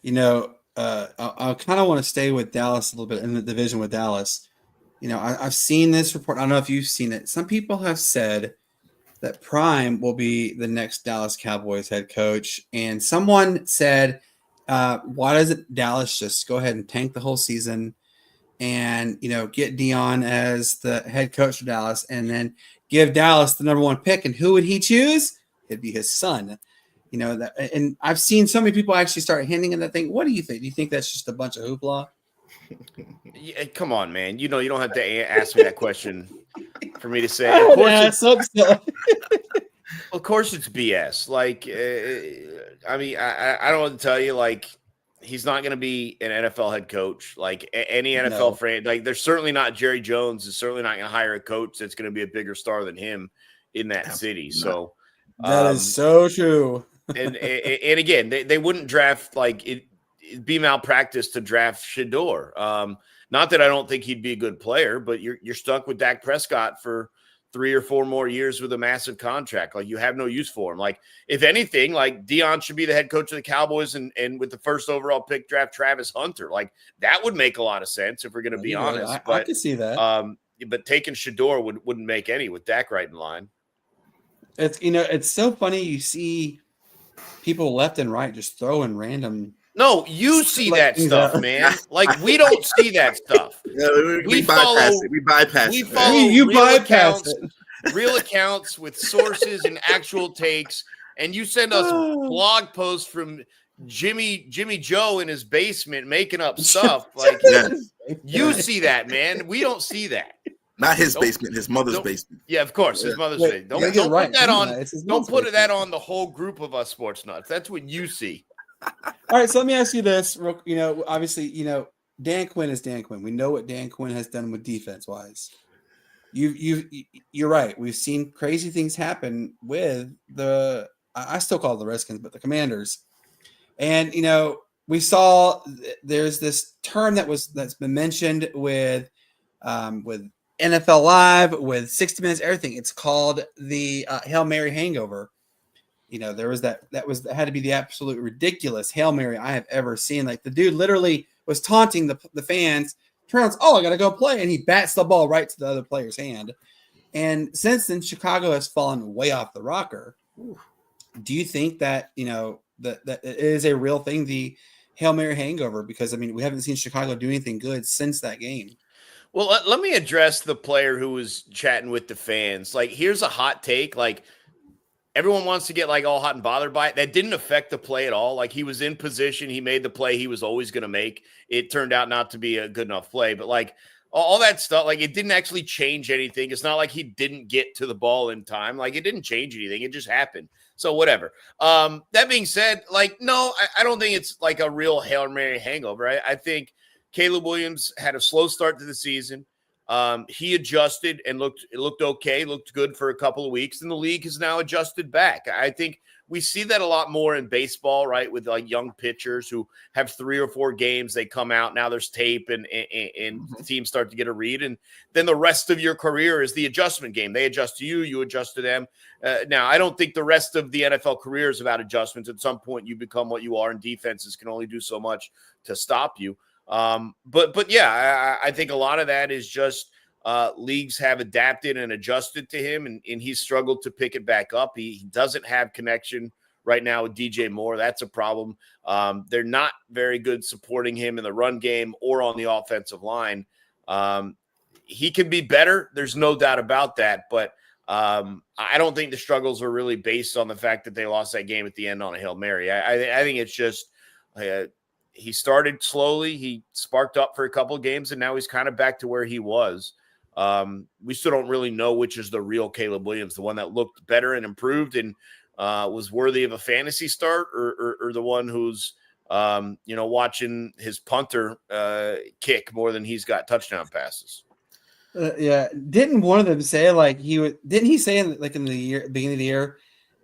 You know, I kind of want to stay with Dallas a little bit in the division with Dallas. You know, I've seen this report. I don't know if you've seen it. Some people have said that Prime will be the next Dallas Cowboys head coach. And someone said, why doesn't Dallas just go ahead and tank the whole season and, you know, get Dion as the head coach for Dallas and then give Dallas the number 1 pick? And who would he choose? It'd be his son. You know, that, and I've seen so many people actually start hinting at that thing. What do you think? Do you think that's just a bunch of hoopla? Yeah, come on, man. You know, you don't have to ask me that question for me to say. Of course it's BS. Like, I mean, I don't want to tell you, like, he's not going to be an NFL head coach. Like, any NFL fan, like, there's certainly not Jerry Jones is certainly not going to hire a coach that's going to be a bigger star than him in that city. So, That is so true. and again, they wouldn't draft it'd be malpractice to draft Shador. Not that I don't think he'd be a good player, but you're stuck with Dak Prescott for 3 or 4 more years with a massive contract. Like, you have no use for him. Like, if anything, like, Dion should be the head coach of the Cowboys and with the first overall pick draft Travis Hunter. Like, that would make a lot of sense if we're going to be honest. I could see that. But taking Shador wouldn't make any with Dak right in line. It's so funny. You see people left and right just throwing random. No, you see that stuff, man. Like, we don't see that stuff. Yeah, we bypass it. We bypass it. We follow real accounts with sources and actual takes. And you send us blog posts from Jimmy Joe in his basement making up stuff. Like, you see that, man. We don't see that. Not his basement, his mother's basement. Yeah, of course, his mother's basement. Don't put that on. Don't put that on the whole group of us Sportz Nuts. That's what you see. All right, so let me ask you this. Obviously, Dan Quinn is Dan Quinn. We know what Dan Quinn has done with defense-wise. You're right. We've seen crazy things happen with I still call it the Redskins, but the Commanders. And we saw there's this term that's been mentioned with NFL Live, with 60 Minutes, everything. It's called the Hail Mary hangover. There was that had to be the absolute ridiculous Hail Mary I have ever seen. Like, the dude literally was taunting the fans, turns, I got to go play. And he bats the ball right to the other player's hand. And since then, Chicago has fallen way off the rocker. Do you think that, that it is a real thing, the Hail Mary hangover? Because, we haven't seen Chicago do anything good since that game. Well, let me address the player who was chatting with the fans. Like, here's a hot take. Like, everyone wants to get all hot and bothered by it. That didn't affect the play at all. Like, he was in position. He made the play he was always going to make. It turned out not to be a good enough play. But all that stuff, it didn't actually change anything. It's not like he didn't get to the ball in time. Like, it didn't change anything. It just happened. So whatever. That being said, no, I don't think it's a real Hail Mary hangover. I think Caleb Williams had a slow start to the season. He adjusted and looked okay, looked good for a couple of weeks, and the league has now adjusted back. I think we see that a lot more in baseball, right? With young pitchers who have 3 or 4 games, they come out, now there's tape and teams start to get a read. And then the rest of your career is the adjustment game. They adjust to you, you adjust to them. Now, I don't think the rest of the NFL career is about adjustments. At some point you become what you are, and defenses can only do so much to stop you. But yeah, I think a lot of that is just leagues have adapted and adjusted to him, and he's struggled to pick it back up. He doesn't have connection right now with DJ Moore. That's a problem. They're not very good supporting him in the run game or on the offensive line. He can be better. There's no doubt about that. But I don't think the struggles are really based on the fact that they lost that game at the end on a Hail Mary. I think it's just he started slowly. He sparked up for a couple of games, and now he's kind of back to where he was. We still don't really know which is the real Caleb Williams, the one that looked better and improved and was worthy of a fantasy start, or the one who's watching his punter kick more than he's got touchdown passes. Yeah, didn't one of them say didn't he say in the beginning of the year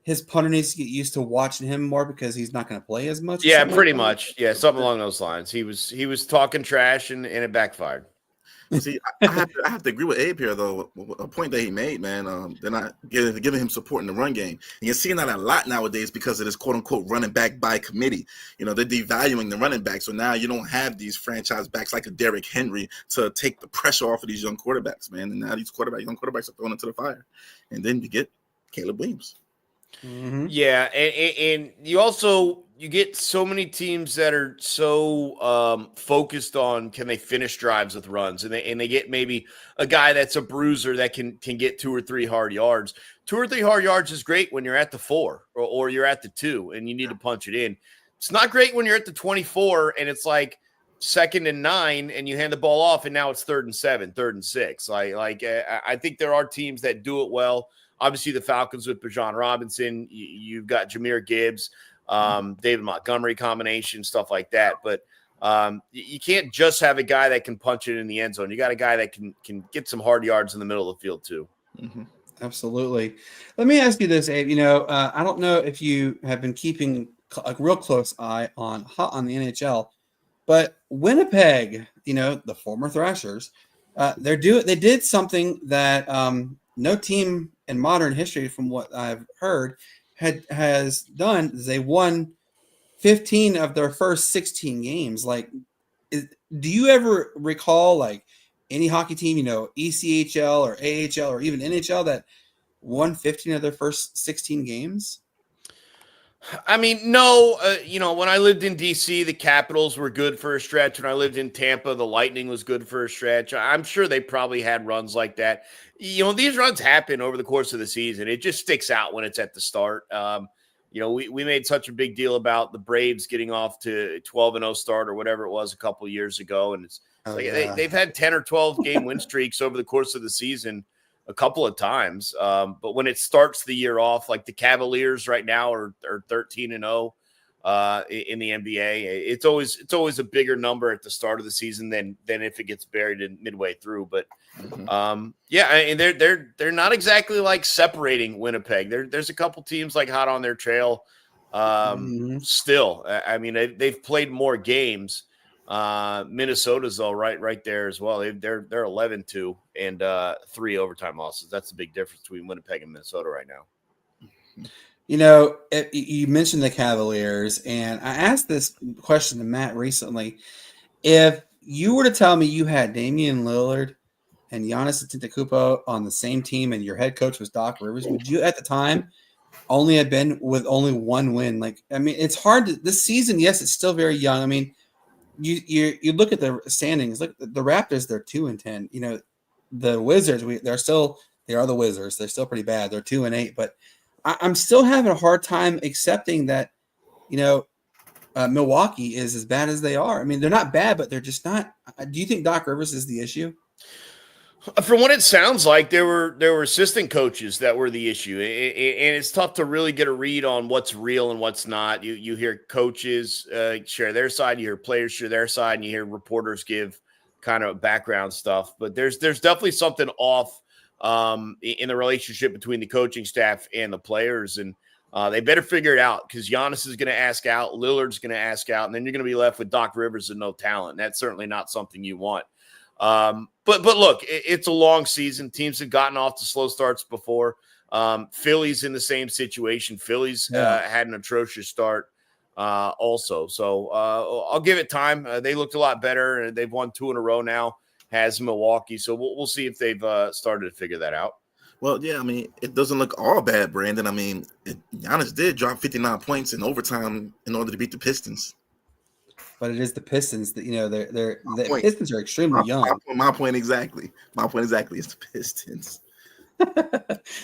his punter needs to get used to watching him more because he's not going to play as much? Yeah, pretty much. Yeah, something along those lines. He was talking trash and it backfired. See, I have to agree with Abe here, though. A point that he made, man. They're not giving him support in the run game, and you're seeing that a lot nowadays because of this "quote unquote" running back by committee. They're devaluing the running back, so now you don't have these franchise backs like a Derrick Henry to take the pressure off of these young quarterbacks, man. And now these young quarterbacks are thrown into the fire, and then you get Caleb Williams. Mm-hmm. Yeah, and you get so many teams that are so focused on can they finish drives with runs, and they get maybe a guy that's a bruiser that can get 2 or 3 hard yards. 2 or 3 hard yards is great when you're at the 4 or you're at the 2 and you need to punch it in. It's not great when you're at the 24 and it's 2nd and 9 and you hand the ball off and now it's 3rd and 7, 3rd and 6. I think there are teams that do it well. Obviously, the Falcons with Bijan Robinson, you've got Jahmyr Gibbs, David Montgomery combination, stuff like that. But you can't just have a guy that can punch it in the end zone. You got a guy that can get some hard yards in the middle of the field too. Mm-hmm. Absolutely. Let me ask you this, Abe. I don't know if you have been keeping a real close eye on the NHL, but Winnipeg, the former Thrashers, they did something that no team in modern history, from what I've heard, has done. Is they won 15 of their first 16 games. Like, do you ever recall any hockey team, ECHL or AHL or even NHL that won 15 of their first 16 games? I mean, no, when I lived in DC, the Capitals were good for a stretch. When I lived in Tampa, the Lightning was good for a stretch. I'm sure they probably had runs like that. These runs happen over the course of the season. It just sticks out when it's at the start. We made such a big deal about the Braves getting off to 12-0 start or whatever it was a couple years ago. And they've had 10 or 12 game win streaks over the course of the season a couple of times. But when it starts the year off, like the Cavaliers right now are 13-0 in the NBA, it's always a bigger number at the start of the season than if it gets buried in midway through. But and they're not exactly like separating Winnipeg. There's a couple teams like hot on their trail still. I mean, they've played more games. Minnesota's though right there as well. They're 11-2 and 3 overtime losses. That's the big difference between Winnipeg and Minnesota right now. You mentioned the Cavaliers, and I asked this question to Matt recently. If you were to tell me you had Damian Lillard and Giannis Antetokounmpo on the same team and your head coach was Doc Rivers, would you at the time only have been with only one win? It's hard this season. Yes, it's still very young. I mean, you look at the standings. Look, the Raptors, they're 2-10. The Wizards, they are the Wizards. They're still pretty bad. They're 2-8. But I'm still having a hard time accepting that, Milwaukee is as bad as they are. I mean, they're not bad, but they're just not. Do you think Doc Rivers is the issue? From what it sounds like, there were assistant coaches that were the issue, and it's tough to really get a read on what's real and what's not. You hear coaches share their side, you hear players share their side, and you hear reporters give kind of background stuff. But there's definitely something off in the relationship between the coaching staff and the players, and they better figure it out because Giannis is going to ask out, Lillard's going to ask out, and then you're going to be left with Doc Rivers and no talent. And that's certainly not something you want. But look, it's a long season. Teams have gotten off to slow starts before. Philly's in the same situation. Philly's had an atrocious start also. So I'll give it time. They looked a lot better, and they've won 2 in a row now, has Milwaukee. So we'll see if they've started to figure that out. Well, yeah, I mean, it doesn't look all bad, Brandon. I mean, Giannis did drop 59 points in overtime in order to beat the Pistons. But it is the Pistons that the Pistons are extremely young. My point exactly. My point exactly is the Pistons.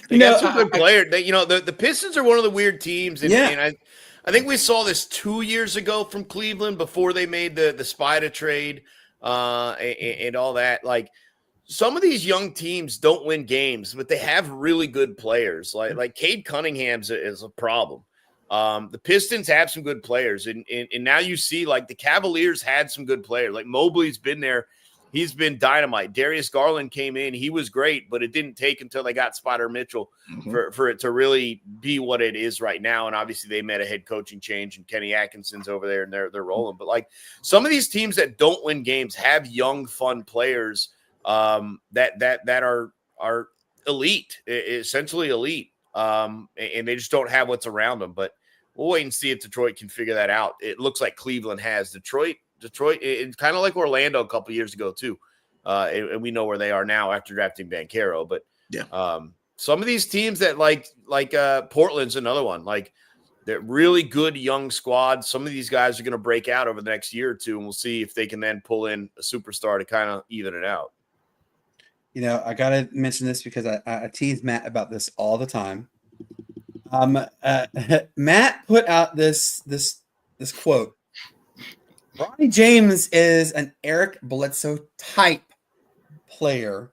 They got some good players. The Pistons are one of the weird teams, and I think we saw this 2 years ago from Cleveland before they made the Spida trade and all that. Like some of these young teams don't win games, but they have really good players. Like Cade Cunningham's is a problem. The Pistons have some good players, and now you see like the Cavaliers had some good players. Like Mobley's been there. He's been dynamite. Darius Garland came in. He was great, but it didn't take until they got Spider Mitchell for it to really be what it is right now. And obviously they made a head coaching change, and Kenny Atkinson's over there, and they're rolling. But like some of these teams that don't win games have young, fun players that are elite, essentially elite. And they just don't have what's around them. But we'll wait and see if Detroit can figure that out. It looks like Cleveland has. Detroit, it's kind of like Orlando a couple years ago too. And we know where they are now after drafting Banchero. But some of these teams that like Portland's another one. Like they're really good young squad. Some of these guys are going to break out over the next year or two, and we'll see if they can then pull in a superstar to kind of even it out. I got to mention this because I tease Matt about this all the time. Matt put out this quote. Ronnie James is an Eric Bledsoe type player.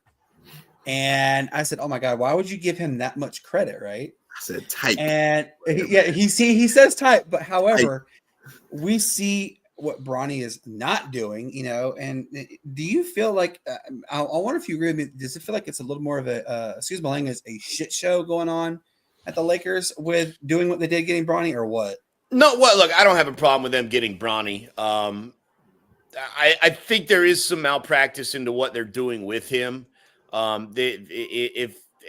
And I said, oh my God, why would you give him that much credit, right? I said type. And he says type, but however, we see what Bronny is not doing, and do you feel like I wonder if you agree with me? Does it feel like it's a little more of a excuse my language, a shit show going on at the Lakers with doing what they did, getting Bronny, or what? No, well, look, I don't have a problem with them getting Bronny. I think there is some malpractice into what they're doing with him.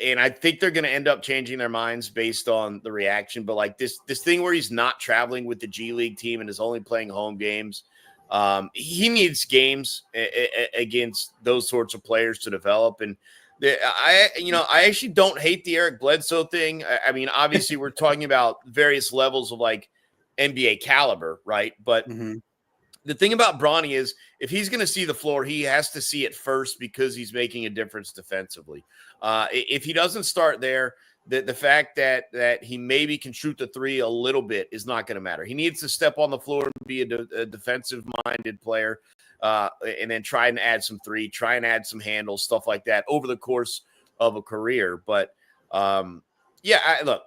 And I think they're going to end up changing their minds based on the reaction. But like this thing where he's not traveling with the G League team and is only playing home games, he needs games against those sorts of players to develop. And I actually don't hate the Eric Bledsoe thing. I mean, obviously we're talking about various levels of like NBA caliber, right? But the thing about Bronny is if he's going to see the floor, he has to see it first because he's making a difference defensively. If he doesn't start there, the fact that he maybe can shoot the three a little bit is not going to matter. He needs to step on the floor and be a defensive-minded player and then try and add some three, try and add some handles, stuff like that over the course of a career. But, look,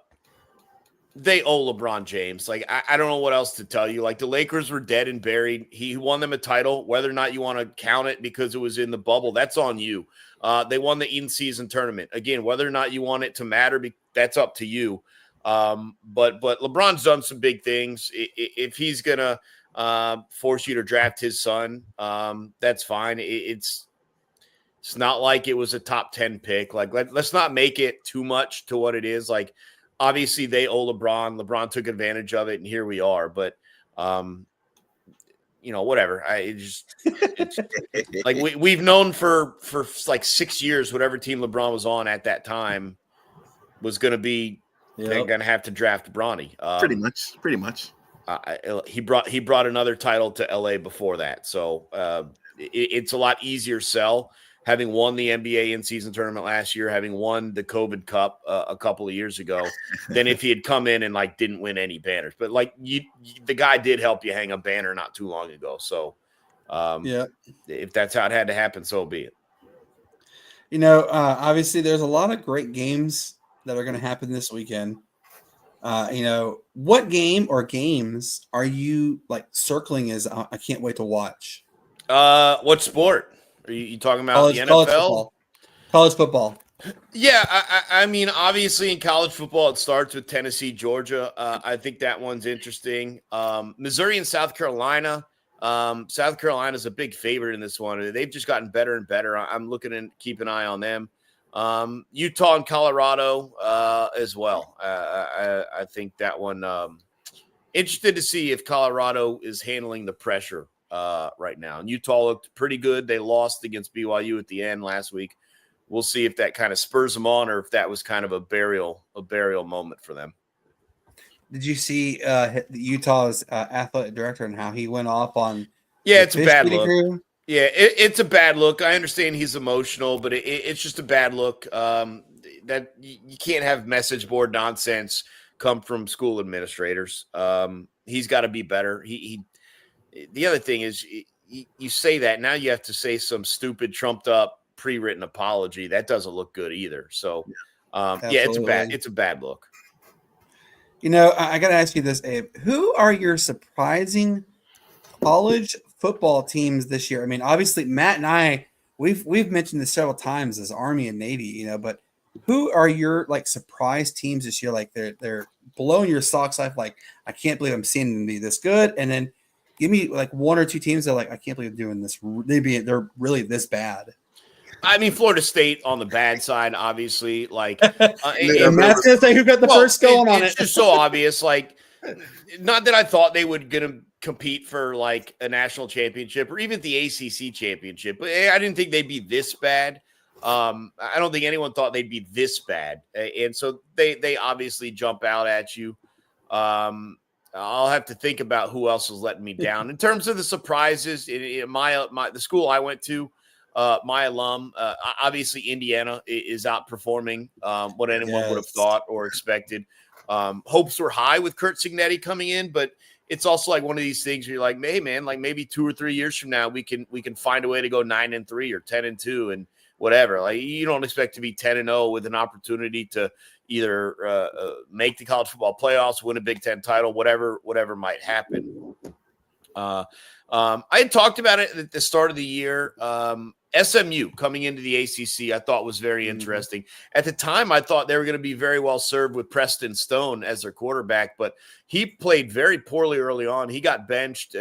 they owe LeBron James. Like, I don't know what else to tell you. Like, the Lakers were dead and buried. He won them a title. Whether or not you want to count it because it was in the bubble, that's on you. They won the in-season tournament. Again, whether or not you want it to matter, that's up to you. But LeBron's done some big things. If he's going to force you to draft his son, that's fine. It's not like it was a top 10 pick. Like, let's not make it too much to what it is. Like, obviously, they owe LeBron. LeBron took advantage of it, and here we are. But, whatever. It's like we've known for like 6 years, whatever team LeBron was on at that time was going to be going to have to draft Bronny. Pretty much. He brought another title to LA before that, so it's a lot easier sell. Having won the NBA in-season tournament last year, having won the COVID Cup a couple of years ago, than if he had come in and like didn't win any banners. But like the guy did help you hang a banner not too long ago. So if that's how it had to happen, so be it. Obviously there's a lot of great games that are going to happen this weekend. What game or games are you like circling as I can't wait to watch? What sport? Are you talking about the NFL? College football. Yeah, I mean, obviously in college football, it starts with Tennessee, Georgia. I think that one's interesting. Missouri and South Carolina. South Carolina's a big favorite in this one. They've just gotten better and better. I'm looking to keep an eye on them. Utah and Colorado as well. I think that one. Interested to see if Colorado is handling the pressure right now. And Utah looked pretty good. They lost against BYU at the end last week. We'll see if that kind of spurs them on or if that was kind of a burial moment for them. Did you see Utah's athletic director and how he went off on? Yeah, it's a bad look. Crew? Yeah, it's a bad look. I understand he's emotional, but it's just a bad look. That you can't have message board nonsense come from school administrators. He's got to be better. The other thing is you say that now you have to say some stupid trumped up pre-written apology. That doesn't look good either. So it's a bad look. I got to ask you this, Abe. Who are your surprising college football teams this year? I mean, obviously Matt and I, we've mentioned this several times as Army and Navy, but who are your like surprise teams this year? Like they're blowing your socks off. Like, I can't believe I'm seeing them be this good. And then give me like one or two teams that are like, I can't believe they're doing this. They're really this bad. I mean, Florida State on the bad side, obviously. Like, and Matt's gonna say who got the first going on it. It's just so obvious. Like, not that I thought they would gonna compete for like a national championship or even the ACC championship, but I didn't think they'd be this bad. I don't think anyone thought they'd be this bad, and so they obviously jump out at you. I'll have to think about who else is letting me down in terms of the surprises. The school I went to, my alum, obviously Indiana is outperforming what anyone would have thought or expected. Hopes were high with Kurt Cignetti coming in, but it's also like one of these things where you're like, hey man, like maybe 2 or 3 years from now we can find a way to go 9-3 or 10-2 and whatever. Like, you don't expect to be 10-0 with an opportunity to either make the college football playoffs, win a Big Ten title, whatever might happen. I had talked about it at the start of the year. SMU coming into the ACC, I thought was very interesting. At the time, I thought they were going to be very well served with Preston Stone as their quarterback, but he played very poorly early on. He got benched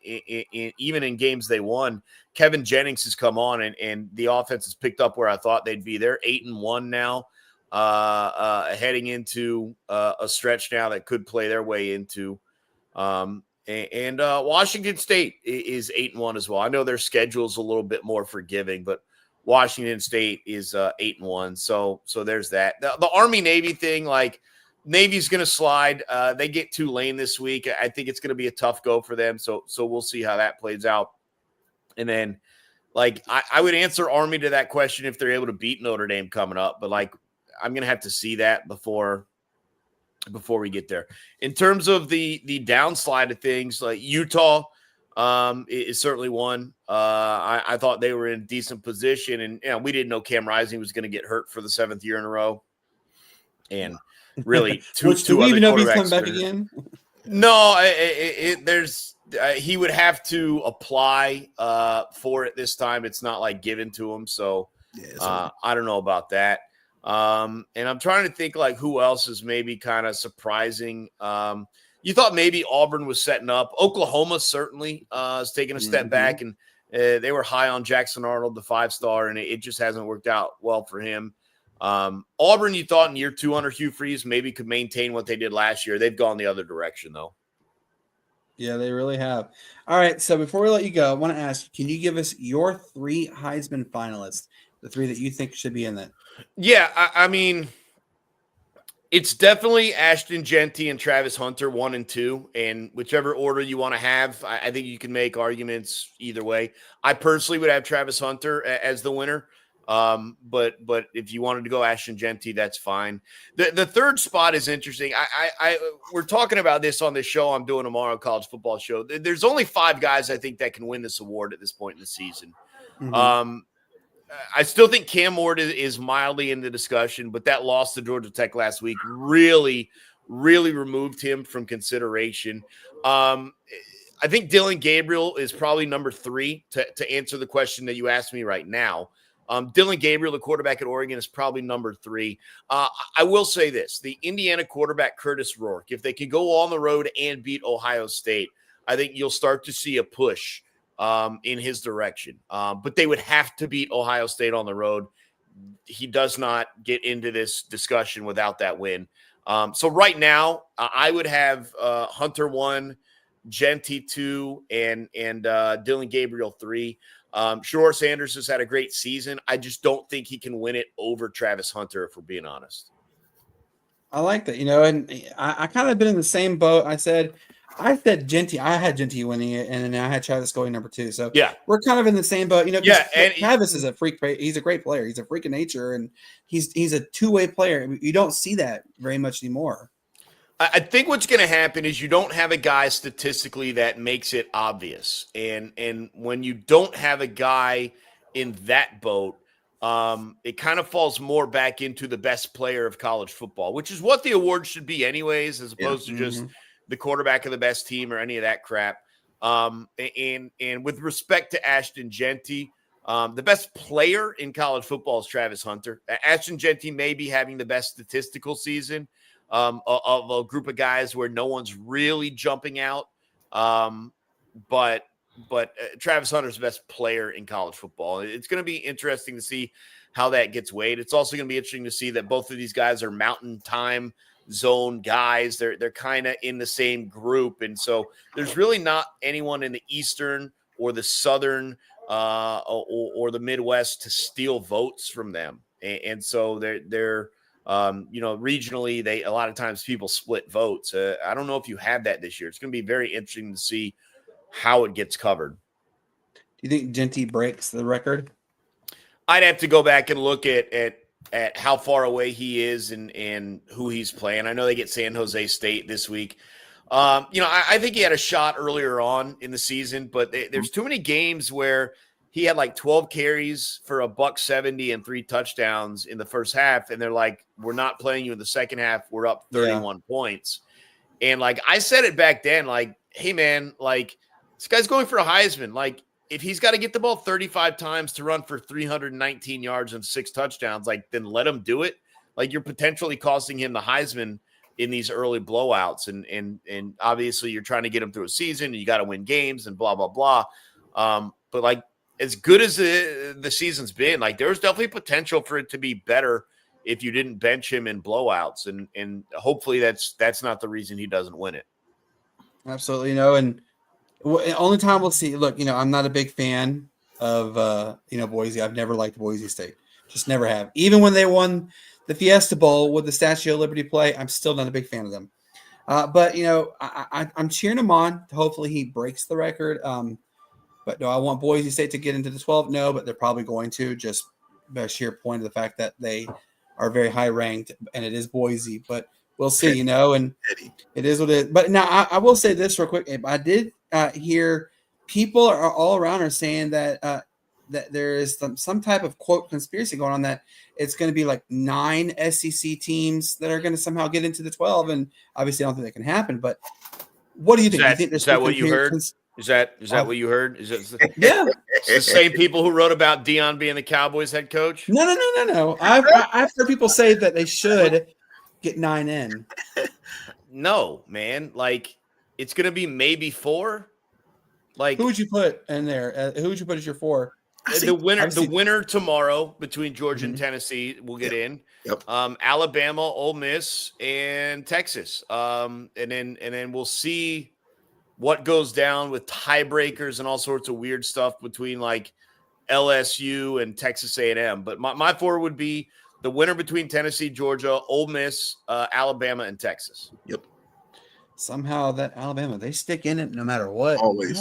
even in games they won. Kevin Jennings has come on, and the offense has picked up where I thought they'd be. They're 8-1 now, heading into a stretch now that could play their way into And Washington State is 8-1 as well. I know their schedule's a little bit more forgiving, but Washington State is 8-1. So there's that. The Army-Navy thing, like Navy's going to slide. They get Tulane this week. I think it's going to be a tough go for them. So we'll see how that plays out. And then, like, I would answer Army to that question if they're able to beat Notre Dame coming up. But, like, I'm going to have to see that before we get there. In terms of the downslide of things, like Utah is certainly one. I thought they were in a decent position, and we didn't know Cam Rising was going to get hurt for the 7th year in a row. And really, do we even know if he's coming back again? No, he would have to apply for it this time. It's not like given to him, so I don't know about that. And I'm trying to think like who else is maybe kind of surprising. You thought maybe Auburn was setting up. Oklahoma certainly is taking a step back, and they were high on Jackson Arnold, the 5-star, and it just hasn't worked out well for him. Auburn, you thought in year 2 under Hugh Freeze maybe could maintain what they did last year. They've gone the other direction though. Yeah, they really have. All right, so before we let you go, I want to ask, can you give us your 3 Heisman finalists, the 3 that you think should be in that? Yeah, I mean, it's definitely Ashton Genty and Travis Hunter, 1 and 2, and whichever order you want to have, I think you can make arguments either way. I personally would have Travis Hunter as the winner, but if you wanted to go Ashton Genty, that's fine. The third spot is interesting. We're talking about this on this show I'm doing tomorrow, college football show. There's only 5 guys I think that can win this award at this point in the season. I still think Cam Ward is mildly in the discussion, but that loss to Georgia Tech last week really, really removed him from consideration. I think Dylan Gabriel is probably number 3 to answer the question that you asked me right now. Dylan Gabriel, the quarterback at Oregon, is probably number 3. I will say this. The Indiana quarterback, Curtis Rourke, if they can go on the road and beat Ohio State, I think you'll start to see a push in his direction. But they would have to beat Ohio State on the road. He does not get into this discussion without that win. So right now, I would have Hunter 1, Genty 2, and Dylan Gabriel 3. Shedeur Sanders has had a great season. I just don't think he can win it over Travis Hunter, if we're being honest. I like that, and I kind of been in the same boat. I said Genty. I had Genty winning it, and then I had Travis going number 2. So yeah, we're kind of in the same boat. Yeah, and Travis is a freak. He's a great player. He's a freak of nature, and he's a two-way player. You don't see that very much anymore. I think what's going to happen is you don't have a guy statistically that makes it obvious. And when you don't have a guy in that boat, it kind of falls more back into the best player of college football, which is what the award should be anyways, as opposed to just the quarterback of the best team or any of that crap. And with respect to Ashton Genty, the best player in college football is Travis Hunter. Ashton Genty may be having the best statistical season of a group of guys where no one's really jumping out. But Travis Hunter's the best player in college football. It's going to be interesting to see how that gets weighed. It's also going to be interesting to see that both of these guys are mountain time zone guys. They're kind of in the same group. And so there's really not anyone in the Eastern or the Southern or the Midwest to steal votes from them. And so they're regionally, a lot of times people split votes. I don't know if you have that this year. It's going to be very interesting to see how it gets covered. Do you think Genty breaks the record? I'd have to go back and look at how far away he is and who he's playing. I know they get San Jose State this week. I think he had a shot earlier on in the season, but there's too many games where he had like 12 carries for $170 and 3 touchdowns in the first half. And they're like, we're not playing you in the second half. We're up 31 points. And like I said it back then, like, hey man, like This guy's going for a Heisman. Like, if he's got to get the ball 35 times to run for 319 yards and 6 touchdowns, like, then let him do it. Like, you're potentially costing him the Heisman in these early blowouts. And obviously you're trying to get him through a season and you got to win games and blah, blah, blah. But like, as good as the season's been, like, there's definitely potential for it to be better if you didn't bench him in blowouts. And hopefully that's not the reason he doesn't win it. Absolutely. And only time we'll see. Look, I'm not a big fan of, Boise. I've never liked Boise State. Just never have. Even when they won the Fiesta Bowl with the Statue of Liberty play, I'm still not a big fan of them. But I'm cheering him on. Hopefully he breaks the record. But do I want Boise State to get into the 12? No, but they're probably going to, just by sheer point of the fact that they are very high ranked, and it is Boise. But we'll see, and it is what it is. But now I will say this real quick. I did hear people are all around are saying that that there is some type of quote conspiracy going on, that it's going to be like 9 SEC teams that are going to somehow get into the 12. And obviously I don't think that can happen, but what do you think? Is that what you heard? Is that what you heard? Is it yeah. It's the same people who wrote about Deion being the Cowboys head coach? No. I've heard people say that they should get 9 in. No, man. Like, it's going to be maybe 4. Like, who would you put in there? Who would you put as your 4? The winner tomorrow between Georgia and Tennessee will get in. Yep. Alabama, Ole Miss, and Texas. And then we'll see what goes down with tiebreakers and all sorts of weird stuff between like LSU and Texas A&M. But my 4 would be the winner between Tennessee, Georgia, Ole Miss, Alabama, and Texas. Yep. Somehow that Alabama, they stick in it no matter what. Always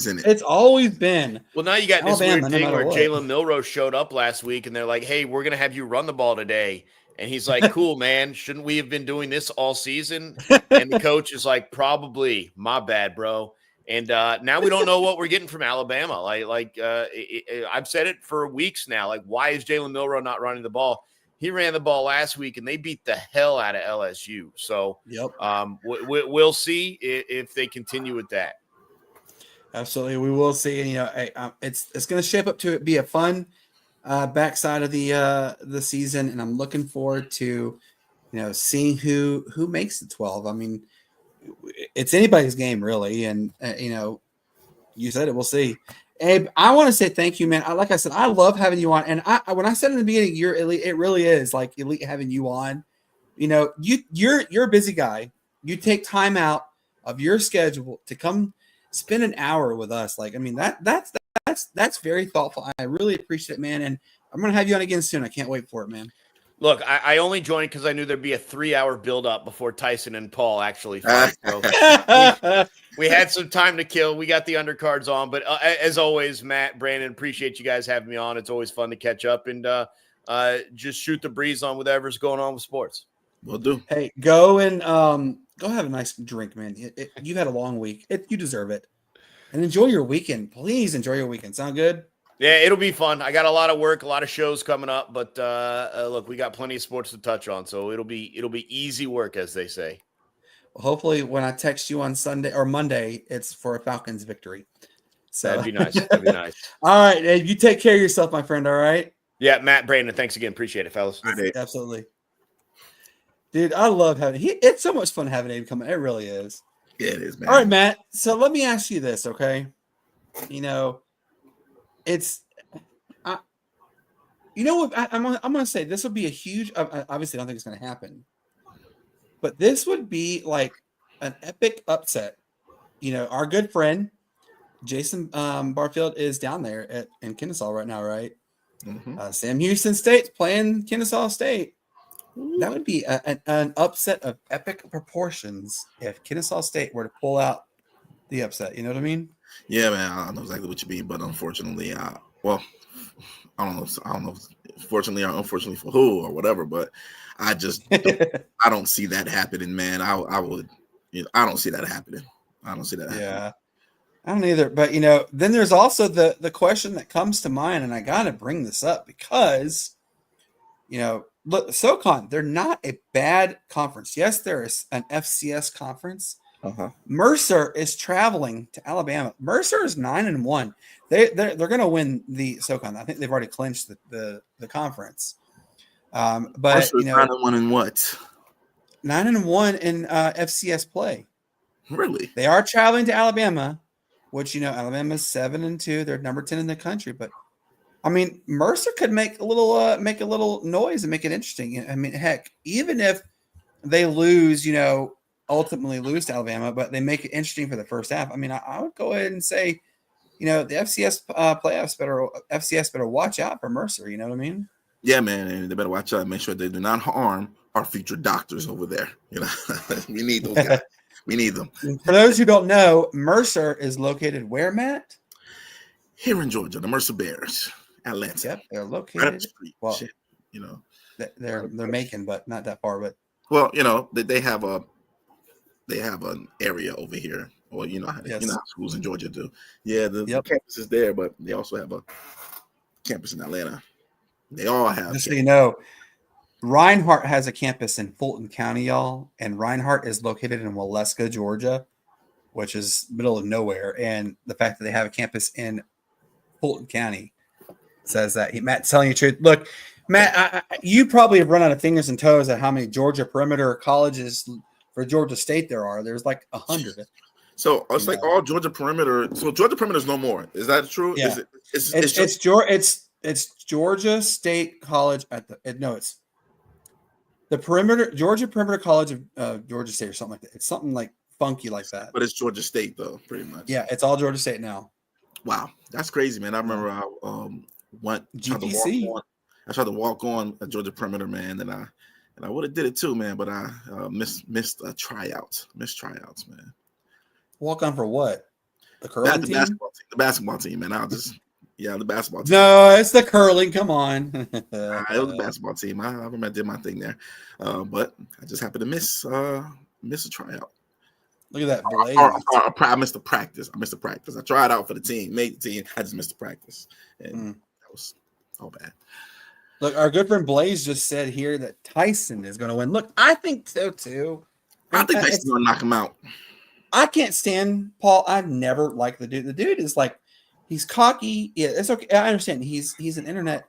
in it. It's always been. Well, now you got Alabama, this weird thing where what. Jalen Milroe showed up last week and they're like, hey, we're going to have you run the ball today. And he's like, cool, man. Shouldn't we have been doing this all season? And the coach is like, probably. My bad, bro. And now we don't know what we're getting from Alabama. I've said it for weeks now. Like, why is Jalen Milroe not running the ball? He ran the ball last week, and they beat the hell out of LSU. So, yep. We'll see if they continue with that. Absolutely, we will see. And it's going to shape up to be a fun backside of the season, and I'm looking forward to seeing who makes the 12. I mean, it's anybody's game, really, and you said it. We'll see. Abe, I want to say thank you, man. Like I said, I love having you on. And when I said in the beginning, you're elite, it really is like elite having you on. You're a busy guy. You take time out of your schedule to come spend an hour with us. Like, I mean, that's very thoughtful. I really appreciate it, man. And I'm gonna have you on again soon. I can't wait for it, man. Look, I only joined because I knew there'd be a 3-hour build-up before Tyson and Paul actually fight. So we had some time to kill. We got the undercards on. But as always, Matt, Brandon, appreciate you guys having me on. It's always fun to catch up and just shoot the breeze on whatever's going on with sports. Will do. Hey, go and go have a nice drink, man. You've had a long week. You deserve it. And enjoy your weekend. Please enjoy your weekend. Sound good? Yeah, it'll be fun. I got a lot of work, a lot of shows coming up, but look, we got plenty of sports to touch on, so it'll be easy work, as they say. Well, hopefully, when I text you on Sunday or Monday, it's for a Falcons victory. So that'd be nice. That'd be nice. All right, Abe, you take care of yourself, my friend. All right. Yeah, Matt, Brandon, thanks again. Appreciate it, fellas. Absolutely, dude. I love having. It's so much fun having Abe come in. It really is. Yeah, it is, man. All right, Matt. So let me ask you this, okay? It's, what I'm going to say. This would be a huge. Obviously, I don't think it's going to happen, but this would be like an epic upset. Our good friend Jason Barfield is down there in Kennesaw right now, right? Mm-hmm. Sam Houston State's playing Kennesaw State. That would be an upset of epic proportions if Kennesaw State were to pull out the upset. You know what I mean? Yeah, man. I don't know exactly what you mean, but unfortunately, I don't know. Fortunately or unfortunately for who or whatever, but I just I don't see that happening, man. I don't see that happening. I don't see that happening. Yeah, I don't either. But then there's also the question that comes to mind, and I gotta bring this up because look, SoCon, they're not a bad conference. Yes, there is an FCS conference, Mercer is traveling to Alabama. Mercer is 9-1. They're going to win the SoCon. I think they've already clinched the conference. But Mercer's 9-1 in what? 9-1 in FCS play. Really? They are traveling to Alabama, which Alabama's 7-2. They're number 10 in the country. But I mean, Mercer could make a little noise and make it interesting. I mean, heck, even if they lose, ultimately lose to Alabama, but they make it interesting for the first half. I mean, I would go ahead and say, the FCS FCS better watch out for Mercer. You know what I mean? Yeah, man, and they better watch out and make sure they do not harm our future doctors over there. We need those guys. We need them. For those who don't know, Mercer is located where, Matt? Here in Georgia, the Mercer Bears, Atlanta. Yep, they're located. Right up the street. Well, Shit, they're Macon, but not that far. But well, they have an area over here, or how schools in Georgia do. Yeah, the campus is there, but they also have a campus in Atlanta. They all have. Just so you know, Reinhardt has a campus in Fulton County, y'all, and Reinhardt is located in Waleska, Georgia, which is middle of nowhere. And the fact that they have a campus in Fulton County says that Matt's telling you the truth. Look, Matt, you probably have run out of fingers and toes at how many Georgia perimeter colleges for Georgia State there are. There's like 100. So it's like all Georgia perimeter. So Georgia perimeter is no more. Is that true? Yeah. It's Georgia State College it's the perimeter, Georgia Perimeter College of Georgia State or something like that. It's something like funky like that. But it's Georgia State though, pretty much. Yeah, it's all Georgia State now. Wow, that's crazy, man. I remember I went GTC. I tried to walk on a Georgia perimeter, man, and I would have did it too, man. But I missed a tryout. Missed tryouts, man. Walk on for what? The curling team? The basketball team, man. The basketball team. No, it's the curling. Come on. It was the basketball team. I remember I did my thing there, but I just happened to miss a tryout. Look at that blade. I missed the practice. I tried out for the team, made the team. I just missed the practice, and that was all bad. Look, our good friend Blaze just said here that Tyson is going to win. Look, I think so too. I think Tyson's going to knock him out. I can't stand Paul. I've never liked the dude. The dude is like, he's cocky. Yeah, it's okay. I understand. He's an internet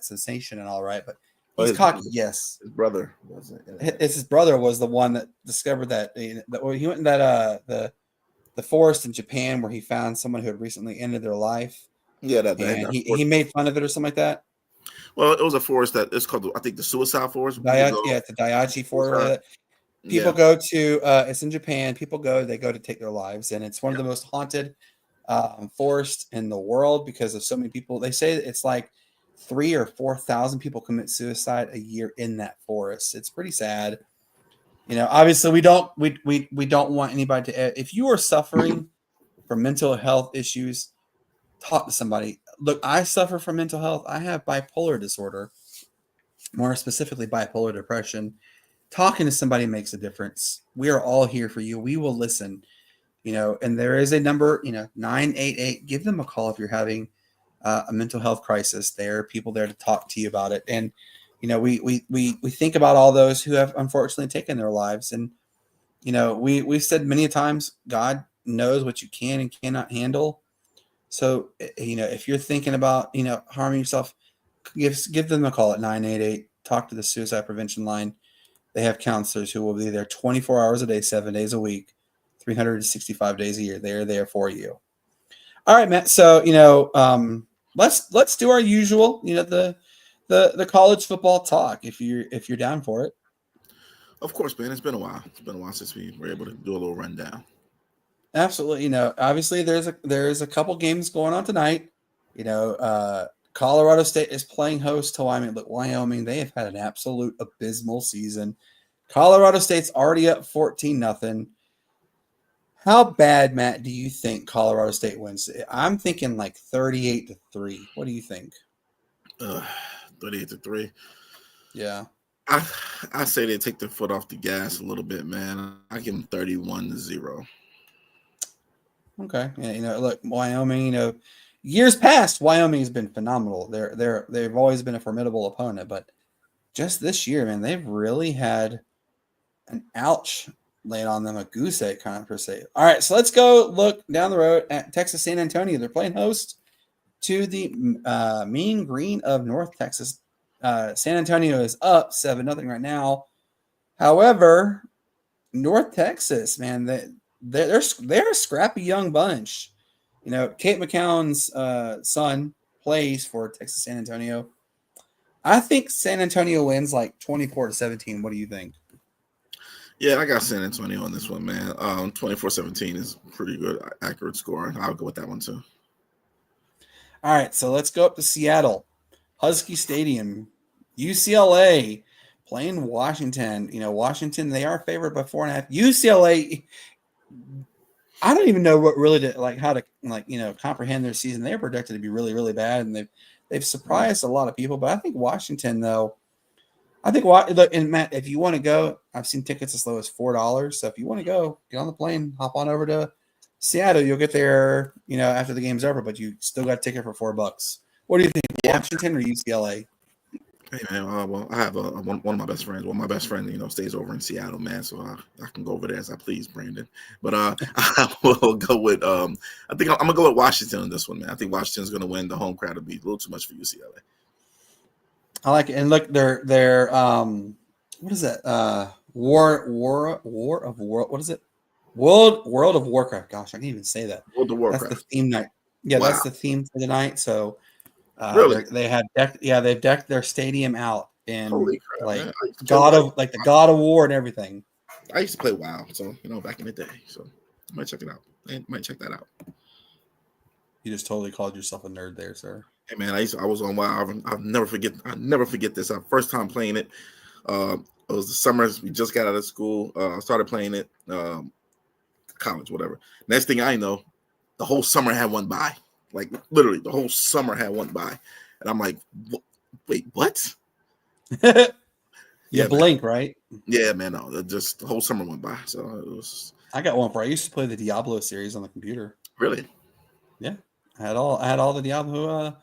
sensation and all right, but he's cocky. Yes, his brother wasn't. His brother was the one that discovered that. He went in that the forest in Japan where he found someone who had recently ended their life. Yeah, he made fun of it or something like that. Well, it was a forest that it's called, I think, the suicide forest. It's the Daiichi forest. People go to it's in Japan. People they go to take their lives, and it's one of the most haunted forests in the world because of so many people. They say that it's like 3,000 or 4,000 people commit suicide a year in that forest. It's pretty sad. Obviously we don't want anybody to. If you are suffering from mental health issues, talk to somebody. Look, I suffer from mental health. I have bipolar disorder, more specifically bipolar depression. Talking to somebody makes a difference. We are all here for you. We will listen, and there is a number, 988. Give them a call if you're having a mental health crisis. There are people there to talk to you about it. And, we think about all those who have unfortunately taken their lives. And, we've said many times, God knows what you can and cannot handle. So, if you're thinking about, harming yourself, give them a call at 988. Talk to the suicide prevention line. They have counselors who will be there 24 hours a day, 7 days a week, 365 days a year. They're there for you. All right, Matt. So, let's do our usual, the college football talk if you're down for it. Of course, man. It's been a while. It's been a while since we were able to do a little rundown. Absolutely. Obviously there's a couple games going on tonight. Colorado State is playing host to Wyoming. Look, Wyoming, they have had an absolute abysmal season. Colorado State's already up 14-0. How bad, Matt, do you think Colorado State wins? I'm thinking like 38-3. What do you think? 38-3. Yeah. I say they take their foot off the gas a little bit, man. I give them 31-0. Okay. Yeah, look, Wyoming, years past, Wyoming has been phenomenal. They've always been a formidable opponent, but just this year, man, they've really had an ouch laid on them a goose egg kind of per se. All right, so let's go look down the road at Texas San Antonio. They're playing host to the Mean Green of North Texas. San Antonio is up 7-0 right now. However, North Texas, man, they're a scrappy young bunch. You know, Kate McCown's son plays for Texas San Antonio. I think San Antonio wins like 24-17. What do you think? Yeah, I got San Antonio on this one, man. 24-17 is pretty good, accurate score. I'll go with that one too. All right, so let's go up to Seattle. Husky Stadium. UCLA playing Washington. You know, Washington, they are favored by 4.5. UCLA, I don't even know what really to how to comprehend their season. They're projected to be really, really bad, and they've surprised a lot of people. But I think Washington, though, look, and Matt, if you want to go, I've seen tickets as low as $4. So if you want to go, get on the plane, hop on over to Seattle. You'll get there, after the game's over, but you still got a ticket for $4. What do you think, Washington or UCLA? Hey man, well, I have one of my best friends. Well, my best friend, stays over in Seattle, man. So I can go over there as I please, Brandon. But I will go with I think I'm gonna go with Washington on this one, man. I think Washington's gonna win. The home crowd will be a little too much for UCLA. I like it, and look, they're what is that? War of World. What is it? World of Warcraft. Gosh, I can't even say that. World of Warcraft. That's the theme night. Yeah, wow. That's the theme for the night. So. Really? They've decked their stadium out in crap, the God of War and everything. I used to play WoW, so back in the day. So I might check it out. I might check that out. You just totally called yourself a nerd there, sir. Hey man, I was on WoW. I'll never forget this. Our first time playing it. It was the summers. We just got out of school. I started playing it, college, whatever. Next thing I know, the whole summer had went by. Like literally, the whole summer had went by, and I'm like, "Wait, what?" You blink, right? Yeah, man. No, just the whole summer went by. So it was. I got one for. I used to play the Diablo series on the computer. Really? Yeah, I had all the Diablo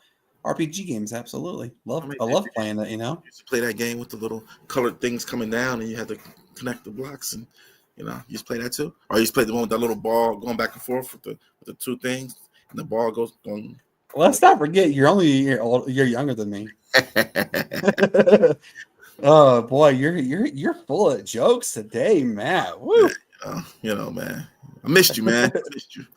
RPG games. Absolutely, I love playing that. You used to play that game with the little colored things coming down, and you had to connect the blocks, and you used to play that too. Or you used to play the one with that little ball going back and forth with the two things. And the ball goes on. Let's not forget, you're only a year old. You're younger than me. Oh boy, you're full of jokes today, Matt. Woo. Man. I missed you, man. I missed you.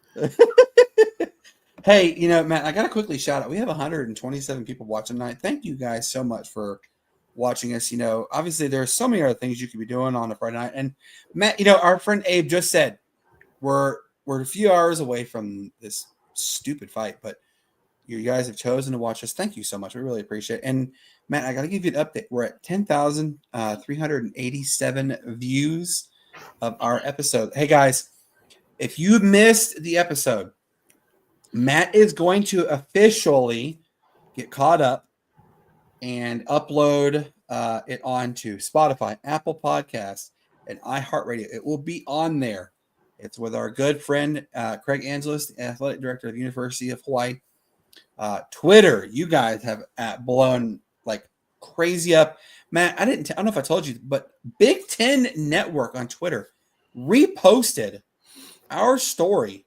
Hey, Matt, I gotta quickly shout out. We have 127 people watching tonight. Thank you guys so much for watching us. Obviously there's so many other things you could be doing on a Friday night. And Matt, our friend Abe just said we're a few hours away from this stupid fight, but you guys have chosen to watch us. Thank you so much. We really appreciate it. And Matt, I got to give you an update. We're at 10,387 views of our episode. Hey guys, if you missed the episode, Matt is going to officially get caught up and upload it onto Spotify, Apple Podcasts, and iHeartRadio. It will be on there. It's with our good friend, Craig Angeles, the athletic director of the University of Hawaii. Twitter, you guys have blown like crazy up. Matt, I don't know if I told you, but Big Ten Network on Twitter reposted our story.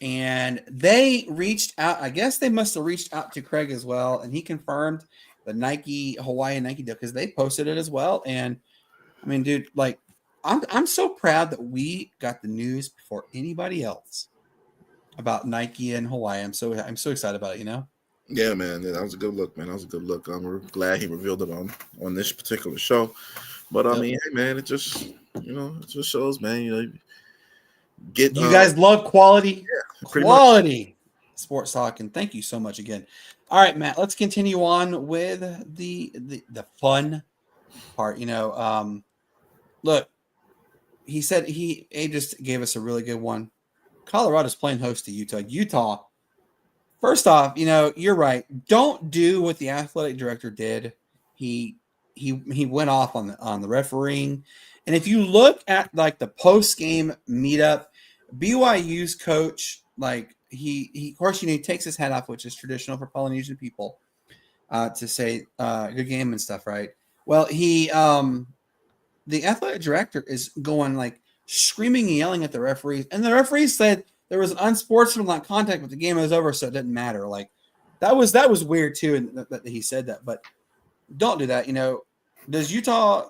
And they reached out. I guess they must have reached out to Craig as well. And he confirmed the Hawaii Nike deal because they posted it as well. And I mean, dude, like, I'm so proud that we got the news before anybody else about Nike and Hawaii. I'm so excited about it, Yeah, man. That was a good look, man. That was a good look. I'm glad he revealed it on this particular show. But I mean, hey, man, it just shows, man. You guys love quality, quality sports talk, and thank you so much again. All right, Matt, let's continue on with the fun part. Look. He said Abe just gave us a really good one. Colorado's playing host to Utah. Utah, first off, you're right. Don't do what the athletic director did. He went off on the refereeing. And if you look at like the post-game meetup, BYU's coach, like he of course, he takes his hat off, which is traditional for Polynesian people, to say good game and stuff, right? Well, he the athletic director is going like screaming and yelling at the referees, and the referees said there was unsportsmanlike contact, but the game was over, so it didn't matter. Like that was weird too, and that he said that. But don't do that. Does Utah,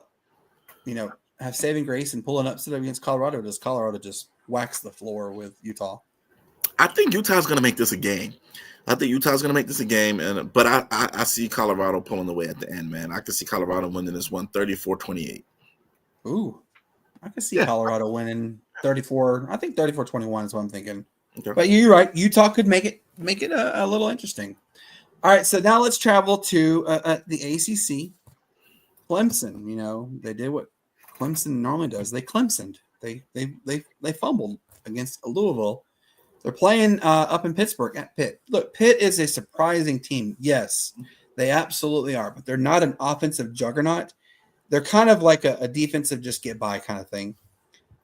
have saving grace and pull an upset against Colorado? Or does Colorado just wax the floor with Utah? I think Utah's going to make this a game. But I see Colorado pulling away at the end, man. I can see Colorado winning this one 34-28. Ooh, I can see Colorado winning 34. I think 34-21 is what I'm thinking. Okay. But you're right. Utah could make it a little interesting. All right, so now let's travel to the ACC. Clemson, they did what Clemson normally does. They Clemsoned. They fumbled against Louisville. They're playing up in Pittsburgh at Pitt. Look, Pitt is a surprising team. Yes, they absolutely are, but they're not an offensive juggernaut. They're kind of like a defensive just get by kind of thing.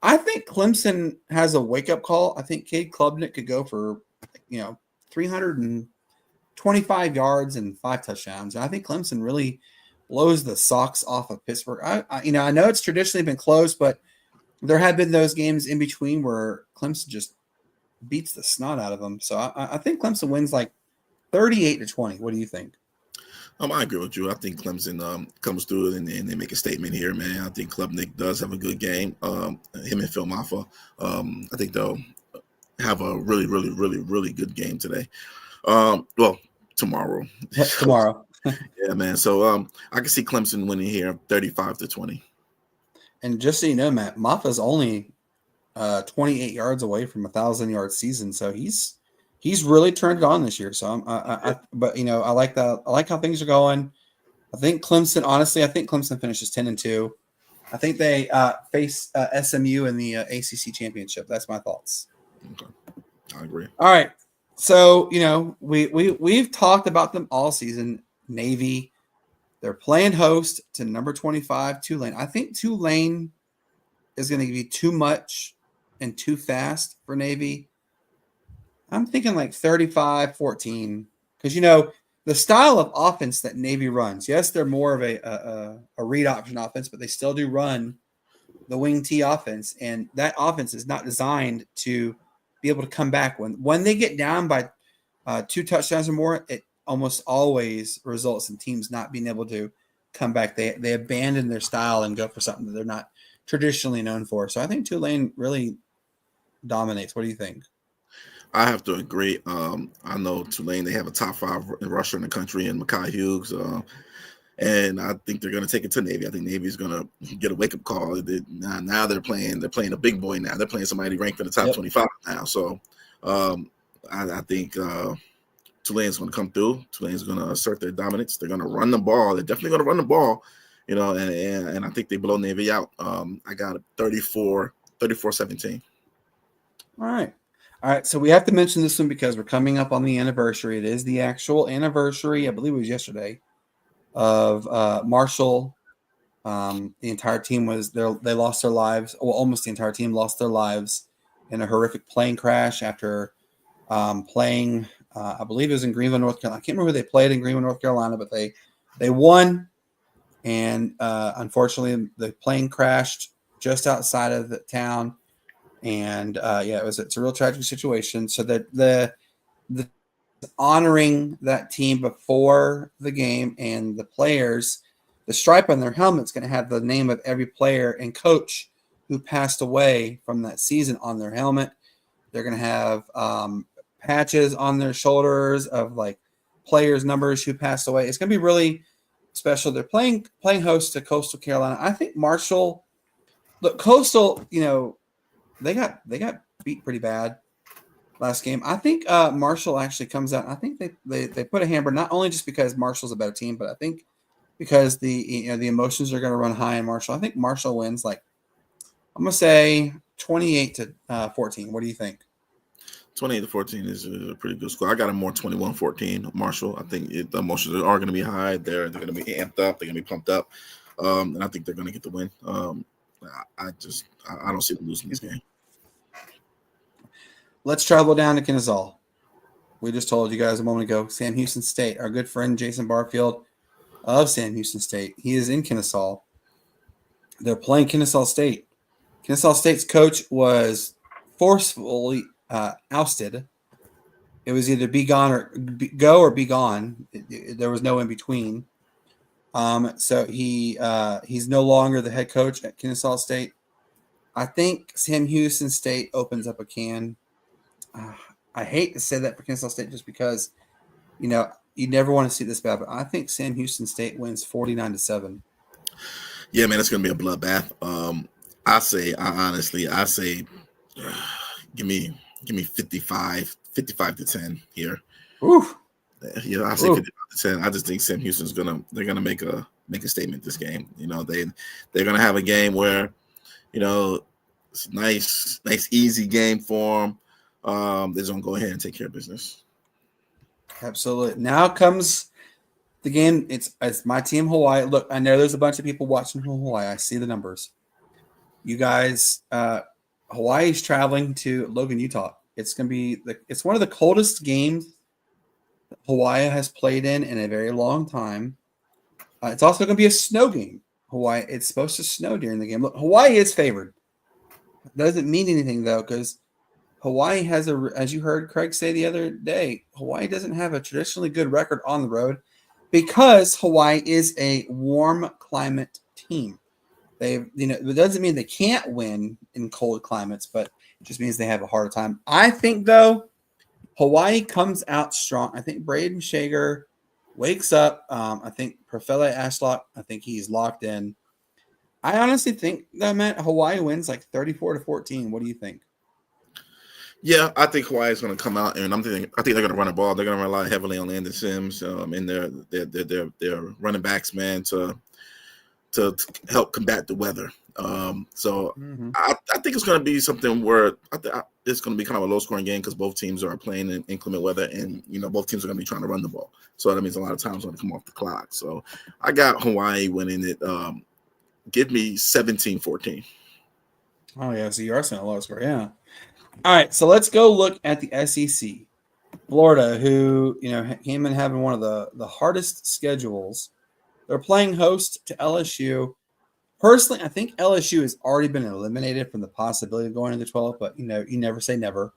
I think Clemson has a wake-up call. I think Cade Klubnik could go for, 325 yards and 5 touchdowns. And I think Clemson really blows the socks off of Pittsburgh. I know it's traditionally been close, but there have been those games in between where Clemson just beats the snot out of them. So I think Clemson wins like 38-20. What do you think? I agree with you. I think Clemson comes through and they make a statement here, man. I think Klubnik does have a good game. Him and Phil Maffa, I think they'll have a really, really, really, really good game today. Tomorrow. Tomorrow. Yeah, man. So I can see Clemson winning here 35-20. And just so you know, Matt, Maffa's only 28 yards away from 1,000-yard season, so he's really turned it on this year. So I like that. I like how things are going. I think Clemson finishes 10-2. I think they face SMU in the ACC championship. That's my thoughts. Okay, I agree. All right, so we've talked about them all season. Navy, they're playing host to number 25 Tulane. I think Tulane is going to be too much and too fast for Navy. I'm thinking like 35-14 because, the style of offense that Navy runs, yes, they're more of a read option offense, but they still do run the wing T offense, and that offense is not designed to be able to come back. When they get down by 2 touchdowns or more, it almost always results in teams not being able to come back. They abandon their style and go for something that they're not traditionally known for. So I think Tulane really dominates. What do you think? I have to agree. I know Tulane, they have a top 5 rusher in the country in Mekhi Hughes. And I think they're going to take it to Navy. I think Navy is going to get a wake-up call. Now they're playing a big boy now. They're playing somebody ranked in the top 25 now. So I think Tulane's going to come through. Tulane's going to assert their dominance. They're going to run the ball. They're definitely going to run the ball, and I think they blow Navy out. I got it 34-17. All right. So we have to mention this one because we're coming up on the anniversary. It is the actual anniversary, I believe it was yesterday, of Marshall. The entire team they lost their lives. Well, almost the entire team lost their lives in a horrific plane crash after playing. I believe it was in Greenville, North Carolina. I can't remember who they played in Greenville, North Carolina, but they won. And unfortunately, the plane crashed just outside of the town. And it's a real tragic situation. So that the honoring that team before the game and the players, the stripe on their helmet is going to have the name of every player and coach who passed away from that season on their helmet. They're going to have patches on their shoulders of like players' numbers who passed away. It's going to be really special. They're playing host to Coastal Carolina. I think Marshall, look, Coastal, they got beat pretty bad last game. I think Marshall actually comes out. I think they put a hammer, not only just because Marshall's a better team, but I think because the emotions are going to run high in Marshall. I think Marshall wins like, I'm going to say 28-14. What do you think? 28-14 is a pretty good score. I got a more 21-14 Marshall. I think the emotions are going to be high. They're going to be amped up. They're going to be pumped up. And I think they're going to get the win. I don't see them losing this game. Let's travel down to Kennesaw. We just told you guys a moment ago, Sam Houston State, our good friend Jason Barfield of Sam Houston State. He is in Kennesaw. They're playing Kennesaw State. Kennesaw State's coach was forcefully ousted. It was either be gone or go or be gone. There was no in between. So he's no longer the head coach at Kennesaw State. I think Sam Houston State opens up a can. I hate to say that for Kennesaw State just because, you never want to see this bad, but I think Sam Houston State wins 49-7. Yeah, man, it's gonna be a bloodbath. I say, give me 55-10 here. Oof. Yeah, I say 55-10. I just think Sam Houston's they're gonna make a statement this game. They're gonna have a game where, it's a nice easy game for them. They're just gonna go ahead and take care of business. Absolutely. Now comes the game. It's my team, Hawaii. Look, I know there's a bunch of people watching from Hawaii. I see the numbers. You guys, Hawaii's traveling to Logan, Utah. It's going to be it's one of the coldest games Hawaii has played in a very long time. It's also going to be a snow game. Hawaii, it's supposed to snow during the game. Look, Hawaii is favored. Doesn't mean anything though, because Hawaii has as you heard Craig say the other day, Hawaii doesn't have a traditionally good record on the road because Hawaii is a warm climate team. It doesn't mean they can't win in cold climates, but it just means they have a harder time. I think though, Hawaii comes out strong. I think Braden Shager wakes up. I think Profele Ashlock, I think he's locked in. I honestly think that, Matt, Hawaii wins like 34-14. What do you think? Yeah, I think Hawaii is going to come out, and I think they're going to run the ball. They're going to rely heavily on Landon Sims and their running backs, man, to help combat the weather. I think it's going to be something where it's going to be kind of a low-scoring game because both teams are playing in inclement weather, and both teams are going to be trying to run the ball. So that means a lot of times going to come off the clock. So I got Hawaii winning it. Give me 17-14. Oh yeah, so you are saying a low score, yeah. All right, so let's go look at the SEC. Florida, who came in having one of the hardest schedules. They're playing host to LSU. Personally, I think LSU has already been eliminated from the possibility of going to the 12, but you never say never.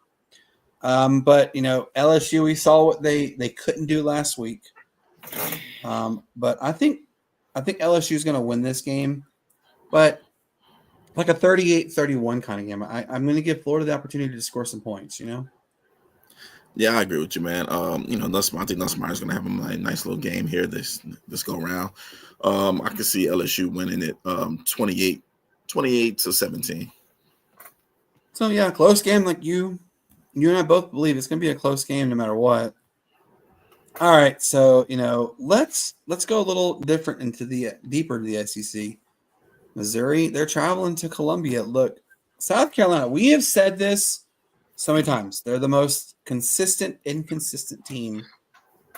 But LSU, we saw what they couldn't do last week. But I think LSU is going to win this game, but like a 38-31 kind of game. I'm going to give Florida the opportunity to score some points. Yeah, I agree with you, man. I think Nussmeier is going to have a nice little game here this go round. I can see LSU winning it 28-17. So yeah, close game. Like you and I both believe it's going to be a close game no matter what. All right, so let's go a little different deeper to the SEC. Missouri, they're traveling to Columbia. Look, South Carolina. We have said this so many times. They're the most consistent, inconsistent team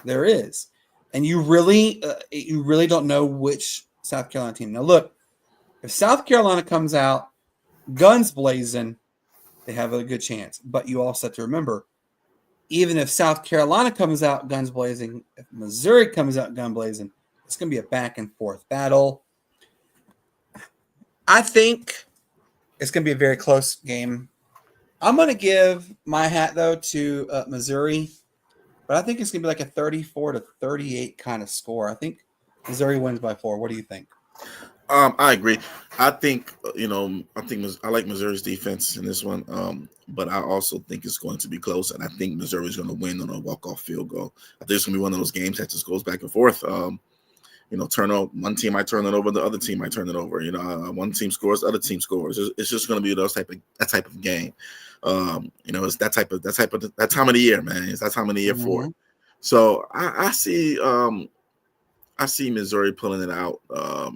there is, and you really don't know which South Carolina team. Now, look, if South Carolina comes out guns blazing, they have a good chance. But you also have to remember, even if South Carolina comes out guns blazing, if Missouri comes out gun blazing, it's going to be a back and forth battle. I think it's going to be a very close game. I'm going to give my hat, though, to Missouri, but I think it's going to be like a 34-38 kind of score. I think Missouri wins by 4. What do you think? I agree. I think I like Missouri's defense in this one, but I also think it's going to be close, and I think Missouri is going to win on a walk-off field goal. I think it's going to be one of those games that just goes back and forth. Turnover. One team might turn it over, the other team might turn it over. One team scores, the other team scores. It's just going to be that type of game. It's that time of the year, man. It's that time of the year for it. So I see Missouri pulling it out. Let's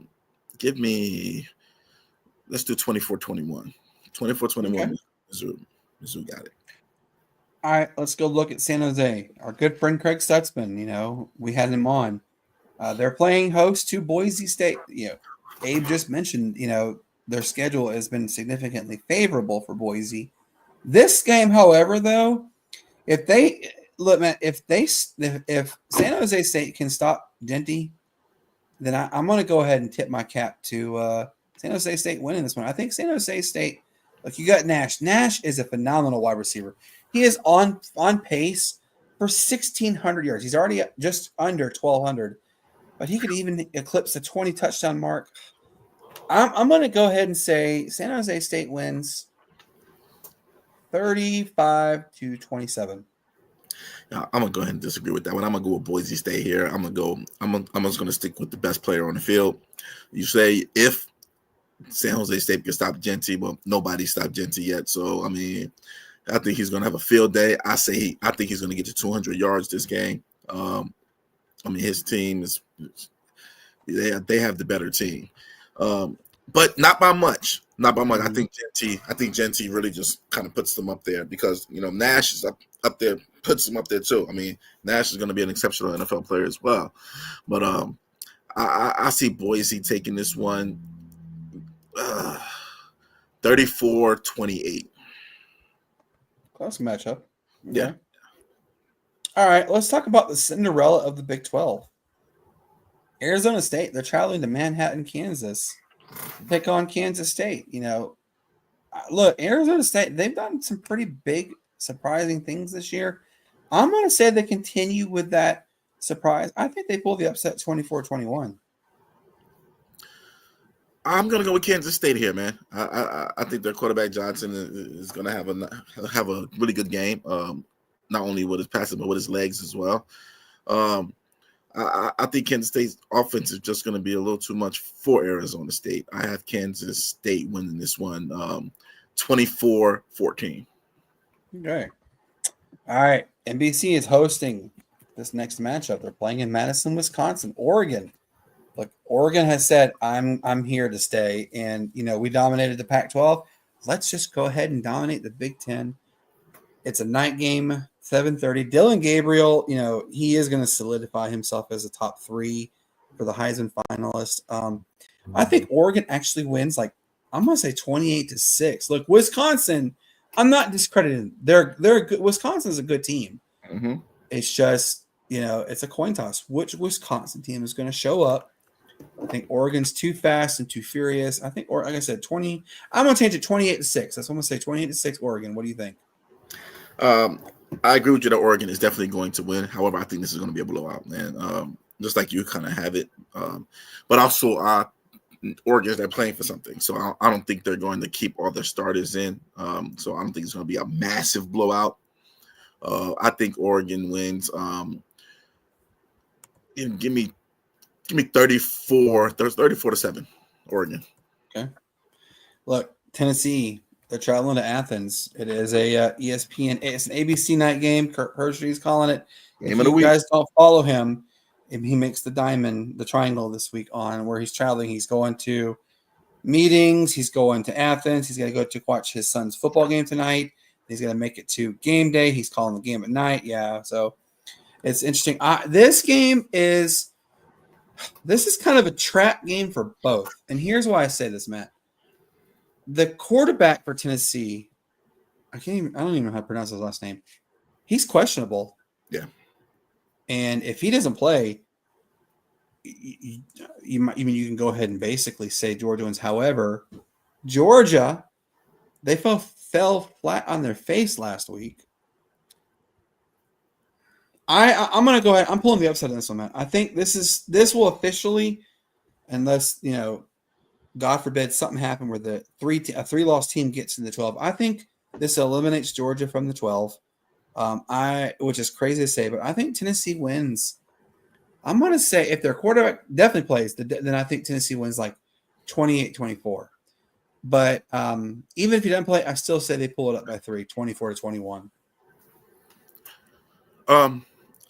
do 24-21. 24-21. Okay. Mizzou got it. All right, let's go look at San Jose. Our good friend Craig Stutzman, we had him on. They're playing host to Boise State. Abe just mentioned, their schedule has been significantly favorable for Boise. This game, however, though, if San Jose State can stop Denty, then I'm going to go ahead and tip my cap to San Jose State winning this one. I think San Jose State, like you got Nash. Nash is a phenomenal wide receiver. He is on pace for 1,600 yards. He's already just under 1,200, but he could even eclipse the 20 touchdown mark. I'm going to go ahead and say San Jose State wins 35-27. I'm gonna go ahead and disagree with that one. I'm gonna go with Boise State here. I'm just gonna stick with the best player on the field. You say if San Jose State can stop Genty, well, nobody stopped Genty yet. So I mean, I think he's gonna have a field day. I think he's gonna get to 200 yards this game. I mean, his team is they have the better team, but not by much. Not by much. Mm-hmm. I think Genty really just kind of puts them up there because Nash is up there, puts them up there too. I mean, Nash is going to be an exceptional NFL player as well, but I see Boise taking this one 34-28. Close matchup. Okay. Yeah. All right, let's talk about the Cinderella of the Big 12. Arizona State, they're traveling to Manhattan, Kansas, to pick on Kansas State. Look, Arizona State, they've done some pretty big, surprising things this year. I'm going to say they continue with that surprise. I think they pull the upset 24-21. I'm gonna go with Kansas State here, man. I think their quarterback Johnson is gonna have a really good game. Not only with his passing but with his legs as well. I think Kansas State's offense is just gonna be a little too much for Arizona State. I have Kansas State winning this one, 24-14. Okay. All right. NBC is hosting this next matchup. They're playing in Madison, Wisconsin. Oregon. Look, Oregon has said, I'm here to stay. And, we dominated the Pac-12. Let's just go ahead and dominate the Big Ten. It's a night game, 7:30. Dylan Gabriel, he is going to solidify himself as a top 3 for the Heisman finalist. I think Oregon actually wins, I'm going to say 28-6. Look, Wisconsin, I'm not discrediting. They're good. Wisconsin's a good team. Mm-hmm. It's just, it's a coin toss. Which Wisconsin team is going to show up? I think Oregon's too fast and too furious. I think, or like I said, 20. I'm going to change it 28-6. That's what I'm going to say, 28-6 Oregon. What do you think? I agree with you that Oregon is definitely going to win. However, I think this is going to be a blowout, man. Just like you kind of have it. But also, Oregon, they're playing for something. So I don't think they're going to keep all their starters in. So I don't think it's going to be a massive blowout. I think Oregon wins. Give me 34-7, Oregon. Okay. Look, Tennessee, they're traveling to Athens. It is a ESPN. It's an ABC night game. Kurt Hershey's calling it. Game if of the you week. guys don't follow him, if he makes the triangle this week on where he's traveling. He's going to meetings. He's going to Athens. He's going to go to watch his son's football game tonight. He's going to make it to game day. He's calling the game at night. Yeah, so it's interesting. This is kind of a trap game for both. And here's why I say this, Matt. The quarterback for Tennessee, I don't even know how to pronounce his last name. He's questionable. Yeah. And if he doesn't play, you can go ahead and basically say Georgia wins. However, Georgia, they fell flat on their face last week. I'm going to go ahead. I'm pulling the upset on this one, man. I think this will officially, unless, God forbid something happen where a 3-loss team gets in the 12. I think this eliminates Georgia from the 12. Which is crazy to say, but I think Tennessee wins. I'm going to say if their quarterback definitely plays, then I think Tennessee wins 28-24. But even if he doesn't play, I still say they pull it up by 3, 24-21.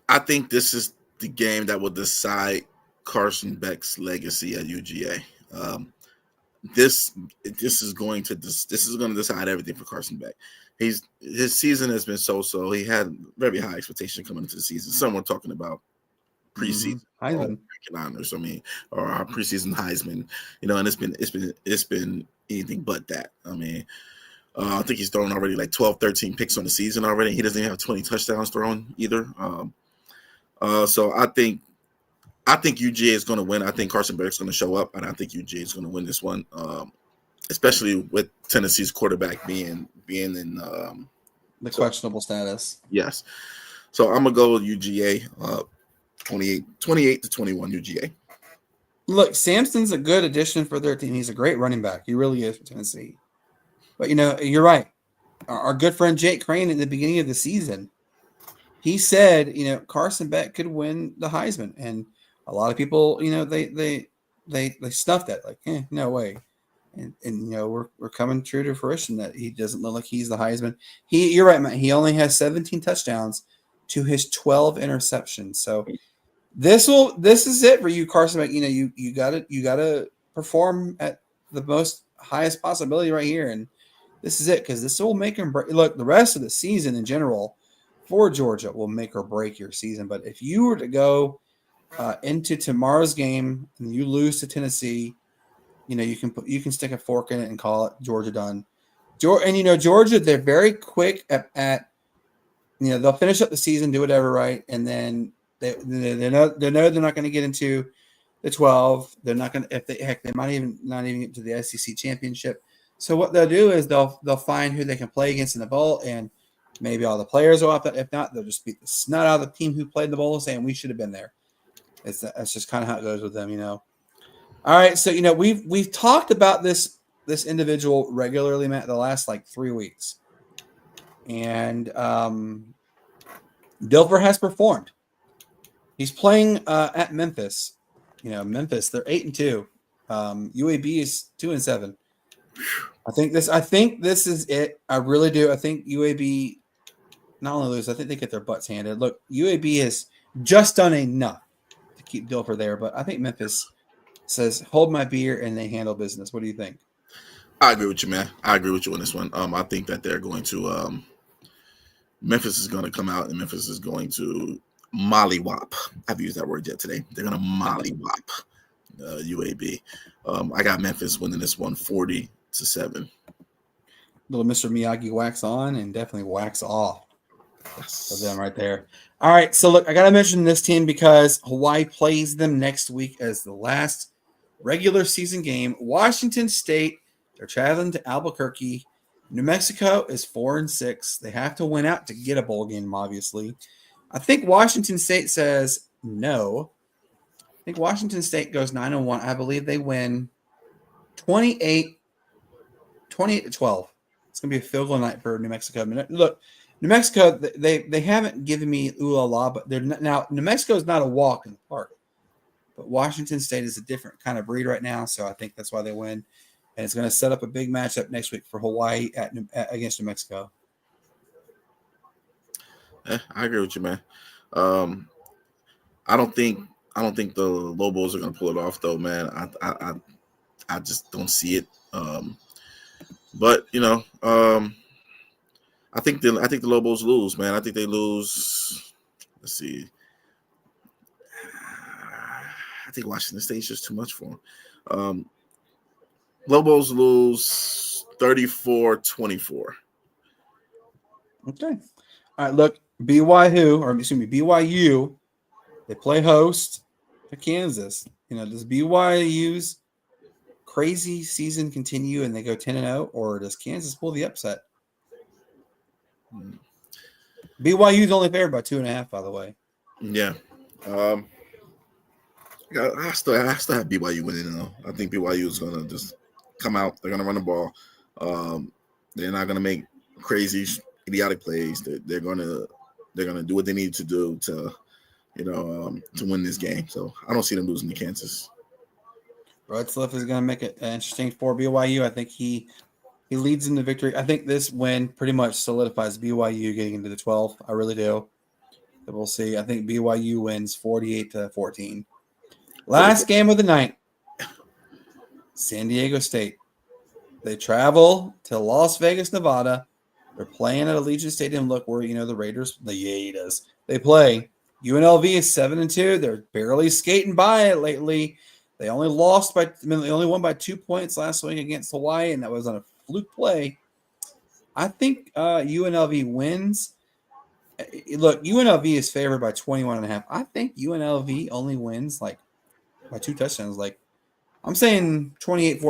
I think this is the game that will decide Carson Beck's legacy at UGA. This is going to decide everything for Carson Beck. His season has been so. He had very high expectation coming into the season. Someone talking about preseason Heisman honors. Or our preseason Heisman. And it's been anything but that. I think he's thrown already 12, 13 picks on the season already. He doesn't even have 20 touchdowns thrown either. So I think I think UGA is going to win. I think Carson Beck's going to show up, and I think UGA is going to win this one, especially with Tennessee's quarterback being in The questionable status. Yes. So I'm going to go with UGA, 28 to 21 UGA. Look, Sampson's a good addition for their team. He's a great running back. He really is for Tennessee. But, you're right. Our good friend Jake Crane at the beginning of the season, he said, Carson Beck could win the Heisman. And a lot of people, they snuffed that. Like, no way. And we're coming true to fruition that he doesn't look like he's the Heisman. You're right, man. He only has 17 touchdowns to his 12 interceptions. So this is it for you, Carson Beck. You gotta perform at the most highest possibility right here, and this is it because this will make him break. Look, the rest of the season in general for Georgia will make or break your season. But if you were to go into tomorrow's game and you lose to Tennessee, you can stick a fork in it and call it Georgia done. Georgia, they're very quick at they'll finish up the season, do whatever, right, and then they know they're not going to get into the 12. They're not going to they might not even get to the SEC championship. So what they'll do is they'll find who they can play against in the bowl, and maybe all the players will opt out. If not, they'll just beat the snot out of the team who played in the bowl, saying we should have been there. That's just kind of how it goes with them, All right, so we've talked about this individual regularly, Matt, the last 3 weeks, and Dilfer has performed. He's playing at Memphis. Memphis, they're 8-2. UAB is 2-7. I think this is it. I really do. I think UAB not only lose, I think they get their butts handed. Look, UAB has just done enough to keep Dilfer there, but I think Memphis says, hold my beer, and they handle business. What do you think? I agree with you, man. I agree with you on this one. I think that they're going to Memphis is going to come out, and Memphis is going to mollywop. I've used that word yet today. They're going to mollywop UAB. I got Memphis winning this one 40-7. Little Mr. Miyagi wax on and definitely wax off for them right there. All right, so look, I got to mention this team because Hawaii plays them next week as the last regular season game. Washington State, they're traveling to Albuquerque. New Mexico is 4-6. They have to win out to get a bowl game, obviously. I think Washington State says no. I think Washington State goes 9-1. I believe they win 28-12. It's going to be a field goal night for New Mexico. Look, New Mexico, they haven't given me ooh la la, but they're not, now New Mexico is not a walk in the park. But Washington State is a different kind of breed right now, so I think that's why they win. And it's going to set up a big matchup next week for Hawaii against New Mexico. I agree with you, man. I don't think the Lobos are going to pull it off, though, man. I just don't see it. But I think the Lobos lose, man. I think they lose. Let's see. I think Washington State is just too much for them. Lobos lose 34-24. Okay. All right, look, BYU, they play host to Kansas. Does BYU's crazy season continue and they go 10-0, or does Kansas pull the upset? BYU is only favored by 2.5, by the way. Yeah. I still have BYU winning, though. I think BYU is going to just come out. They're going to run the ball. They're not going to make crazy, idiotic plays. They're going to do what they need to do to win this game. So I don't see them losing to Kansas. Rutzliff is going to make it interesting for BYU. I think he leads in the victory. I think this win pretty much solidifies BYU getting into the 12. I really do. But we'll see. I think BYU wins 48-14. Last game of the night, San Diego State. They travel to Las Vegas, Nevada. They're playing at Allegiant Stadium. Look where, the Raiders, the Yadas, they play. UNLV is 7-2. They're barely skating by it lately. They only won by 2 points last week against Hawaii, and that was on a fluke play. I think UNLV wins, Look, UNLV is favored by 21.5. I think UNLV only wins like by 2 touchdowns. Like I'm saying 28-14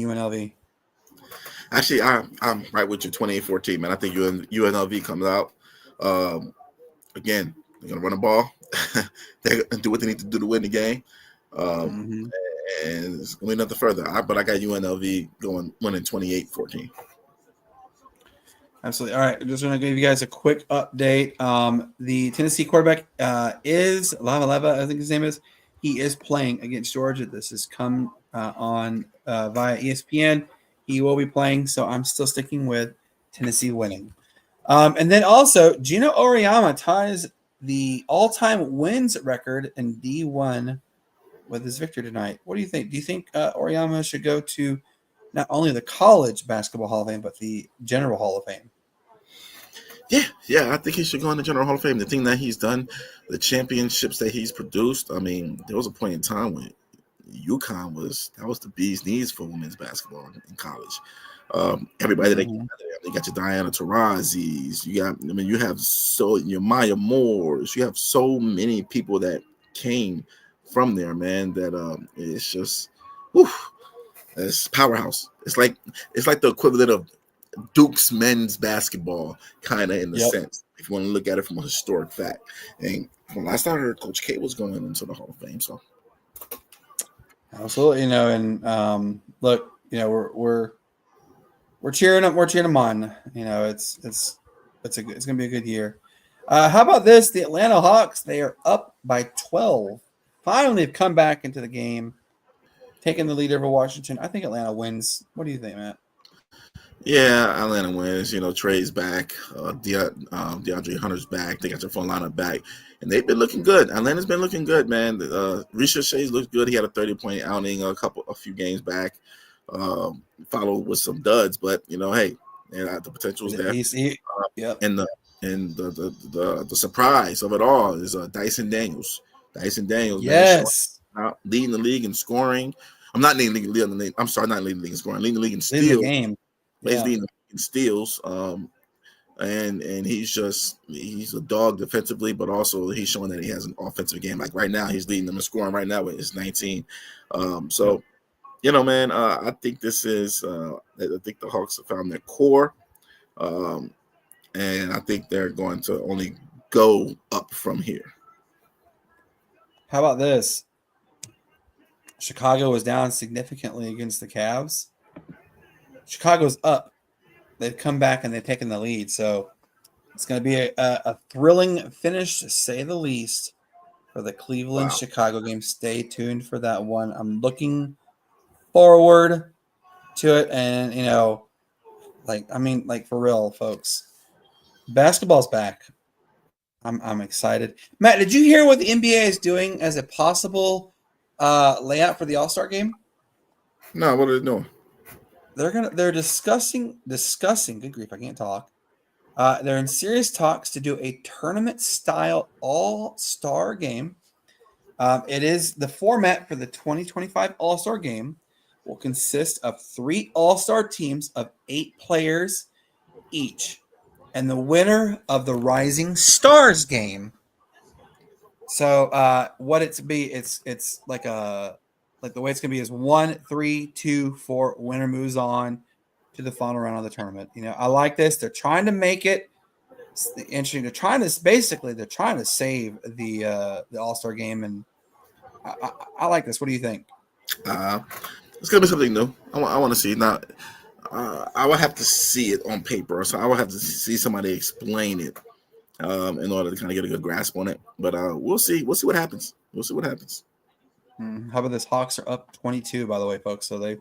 UNLV. Actually, I'm right with you, 28-14, man. I think UNLV comes out. Again, they're gonna run the ball. They're gonna do what they need to do to win the game. And it's gonna be nothing further. But I got UNLV winning 28-14. Absolutely. All right, I'm just going to give you guys a quick update. The Tennessee quarterback is Lava, I think his name is. He is playing against Georgia. This has come on via ESPN. He will be playing, so I'm still sticking with Tennessee winning. And then also, Gino Auriemma ties the all-time wins record in D1 with his victory tonight. What do you think? Do you think Auriemma should go to not only the College Basketball Hall of Fame, but the General Hall of Fame? Yeah, I think he should go in the General Hall of Fame. The thing that he's done, the championships that he's produced, I mean, there was a point in time when UConn was the bee's knees for women's basketball in college. Everybody that you got your Diana Taurasi's, you have your Maya Moores, you have so many people that came from there, man, that it's just it's powerhouse. It's like the equivalent of Duke's men's basketball, kind of in the sense, if you want to look at it from a historic fact. And from last time I heard, Coach K was going into the Hall of Fame. So absolutely, and look, we're cheering up, we're cheering them on. It's gonna be a good year. How about this? The Atlanta Hawks, they are up by 12. Finally, have come back into the game, taking the lead over Washington. I think Atlanta wins. What do you think, Matt? Yeah, Atlanta wins. Trey's back. DeAndre Hunter's back. They got their front lineup back. And they've been looking good. Atlanta's been looking good, man. Richard Shays looked good. He had a 30-point outing a few games back. Followed with some duds, but hey, the potential's there. And the surprise of it all is Dyson Daniels. Dyson Daniels, yes, man, leading the league in scoring. I'm not leading the league. I'm sorry, not leading the league in scoring. Leading the league in steals. The game. He's leading in steals. And he's a dog defensively, but also he's showing that he has an offensive game. Like right now, he's leading them in scoring right now with his 19. So, man, I think this is. I think the Hawks have found their core, and I think they're going to only go up from here. How about this? Chicago was down significantly against the Cavs. Chicago's up. They've come back and they've taken the lead. So it's going to be a thrilling finish, to say the least, for the Cleveland-Chicago game. Stay tuned for that one. I'm looking forward to it. And, for real, folks, basketball's back. I'm excited. Matt, did you hear what the NBA is doing as a possible layout for the All-Star game? No, what are they doing? They're discussing. Good grief, I can't talk. They're in serious talks to do a tournament-style All-Star game. It is the format for the 2025 All-Star game will consist of 3 All-Star teams of 8 players each, and the winner of the Rising Stars game. So, what it's be? It's like the way it's gonna be is 1, 3, 2, 4. Winner moves on to the final round of the tournament. I like this. They're trying to make it interesting. They're trying to save the All-Star game, and I like this. What do you think? It's gonna be something new. I want to see now. I would have to see it on paper, so I would have to see somebody explain it in order to kind of get a good grasp on it. But we'll see. We'll see what happens. How about this? Hawks are up 22, by the way, folks. So they've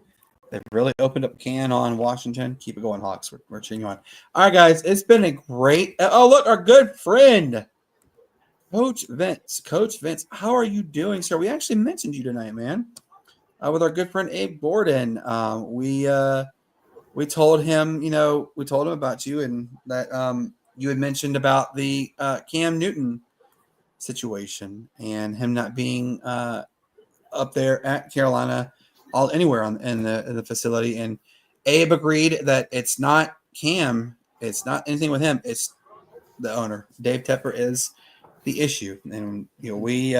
really opened up can on Washington. Keep it going, Hawks. We're cheering you on. All right, guys. It's been a great. Oh, look, our good friend, Coach Vince. Coach Vince, how are you doing, sir? We actually mentioned you tonight, man. With our good friend Abe Gordon. We told him, about you, and that you had mentioned about the Cam Newton situation and him not being up there at Carolina, anywhere in the facility. And Abe agreed that it's not Cam, it's not anything with him. It's the owner. Dave Tepper is the issue. And we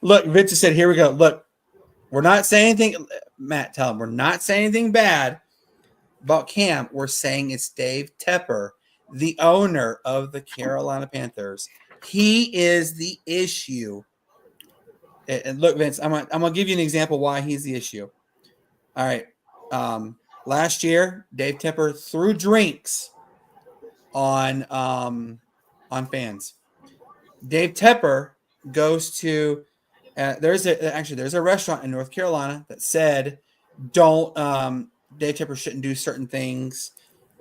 look, Vince just said, here we go. Look, we're not saying anything. Matt, tell him we're not saying anything bad about Cam. We're saying it's Dave Tepper, the owner of the Carolina Panthers. He is the issue. And look, Vince, I'm gonna give you an example why he's the issue. All right. Last year, Dave Tepper threw drinks on fans. Dave Tepper goes to there's a restaurant in North Carolina that said don't Dave Tepper shouldn't do certain things,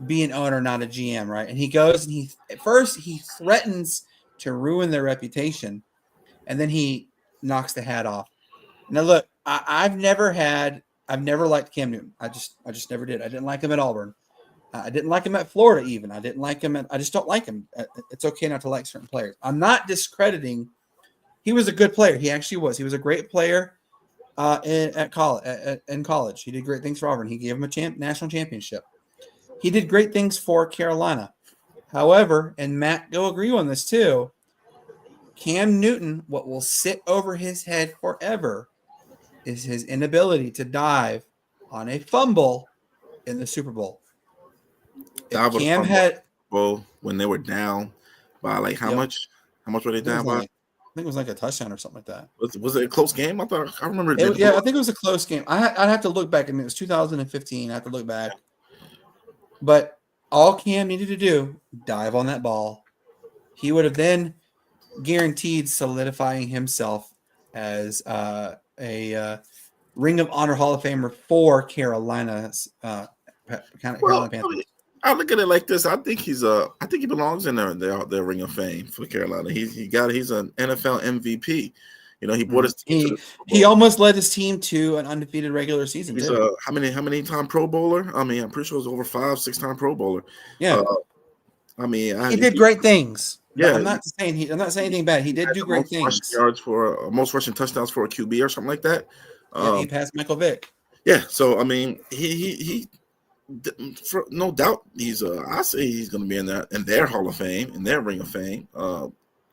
be an owner, not a GM, right? And he goes and he threatens to ruin their reputation, and then he knocks the hat off. Now look, I've never liked Cam Newton. I just never did. I didn't like him at Auburn. I didn't like him at Florida even. I didn't like him. I just don't like him. It's okay not to like certain players. I'm not discrediting. He was a good player. He actually was. He was a great player in college. He did great things for Auburn. He gave him a national championship. He did great things for Carolina. However, and Matt, you'll agree on this too, Cam Newton, what will sit over his head forever is his inability to dive on a fumble in the Super Bowl. Cam had when they were down by like how much? How much were they down by? I think it was like a touchdown or something like that. Was it a close game? I remember. I think it was a close game. I'd have to look back. I mean, it was 2015. I have to look back. But all Cam needed to do, dive on that ball. He would have then guaranteed solidifying himself as a Ring of Honor Hall of Famer for Carolina's Carolina Panthers. I look at it like this. I think he belongs in their Ring of Fame for Carolina. He's an NFL MVP. He brought his team. He almost led his team to an undefeated regular season. He's how many time Pro Bowler? I mean, I'm pretty sure it was over 5-6 time Pro Bowler. Yeah. He did great things. Yeah, I'm not saying anything bad. He did do great things. Most rushing touchdowns for a QB or something like that. He passed Michael Vick. Yeah, so I mean, he for no doubt I say he's going to be in their Hall of Fame, in their Ring of Fame,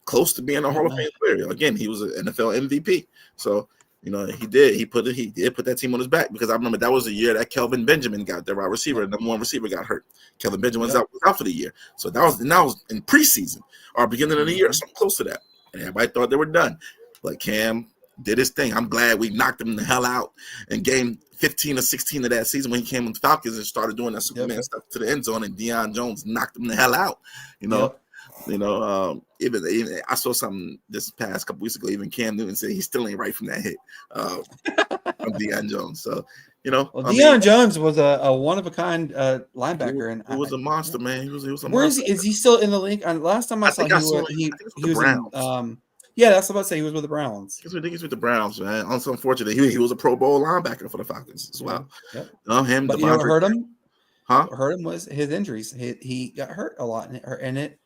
close to being a Hall of Fame player. Again, he was an NFL MVP, so he did put that team on his back, because I remember that was the year that Kelvin Benjamin got their wide receiver, the number one receiver, got hurt. Kelvin Benjamin was out for the year, so that was in preseason or beginning of the year, something close to that, and everybody thought they were done. But Cam did his thing. I'm glad we knocked him the hell out in game 15 or 16 of that season when he came on the Falcons and started doing that Superman stuff to the end zone, and Deion Jones knocked him the hell out. Even I saw something this past couple weeks ago. Even Cam Newton said he still ain't right from that hit from Deion Jones. So Deion Jones was a one of a kind linebacker, and he was a monster, man. He was a where monster. is he still in the league? Last time I saw he was in, yeah, that's what I was about to say. He was with the Browns. He's with the Browns, man. Also, unfortunately, he was a Pro Bowl linebacker for the Falcons as well. Yep. But you know what hurt him? Huh? What hurt him was his injuries. He got hurt a lot, and it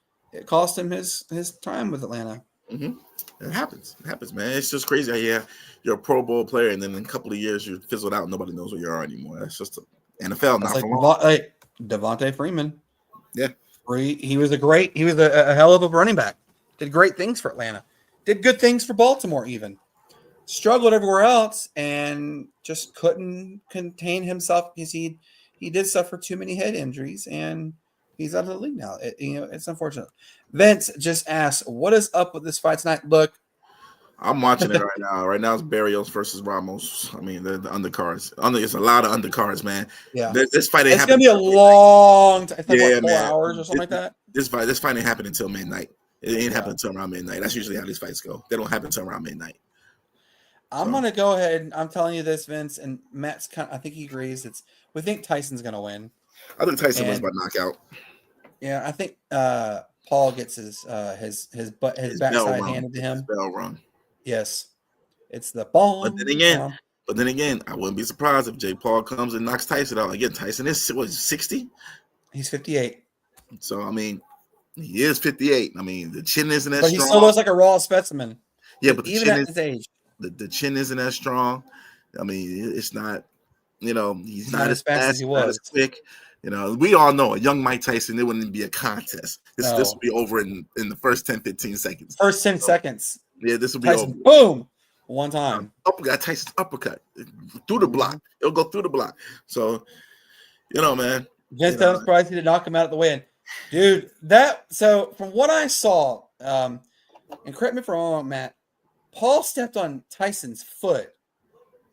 cost him his time with Atlanta. Mm-hmm. It happens, man. It's just crazy how you're a Pro Bowl player, and then in a couple of years you're fizzled out and nobody knows where you are anymore. That's just NFL. Not like Devontae Freeman. Yeah, he was a hell of a running back. Did great things for Atlanta. Did good things for Baltimore even. Struggled everywhere else and just couldn't contain himself because he did suffer too many head injuries, and he's out of the league now. It's unfortunate. Vince just asked, what is up with this fight tonight? Look, I'm watching it right now. Right now it's Barrios versus Ramos. I mean, the undercards. It's a lot of undercards, man. Yeah. This fight ain't it's going to be a long time. I think 4 hours or something like that. This fight ain't happening until midnight. It ain't happening until around midnight. That's usually how these fights go. They don't happen until around midnight. I'm going to go ahead and I'm telling you this, Vince, and Matt's I think he agrees. We think Tyson's going to win. I think Tyson wins by knockout. Yeah, I think Paul gets his backside handed to him. His bell rung. Yes, it's the ball. But then again, I wouldn't be surprised if Jake Paul comes and knocks Tyson out. Again, Tyson is 60. He's 58. So I mean, he is 58. I mean, the chin isn't as strong. But he still looks like a raw specimen. Yeah, but even at his age, the chin isn't as strong. I mean, it's not. He's not as fast as he was. not as quick. You know, we all know a young Mike Tyson, it wouldn't be a contest. This will be over in the first 10, 15 seconds. First 10 seconds. Yeah, this will be Tyson, over. Boom. One time. Uppercut, Tyson's uppercut. Through the block. It'll go through the block. So, you know, man. Just I'm surprised he did not come out of the win. Dude, so from what I saw, and correct me if I'm wrong, Matt, Paul stepped on Tyson's foot.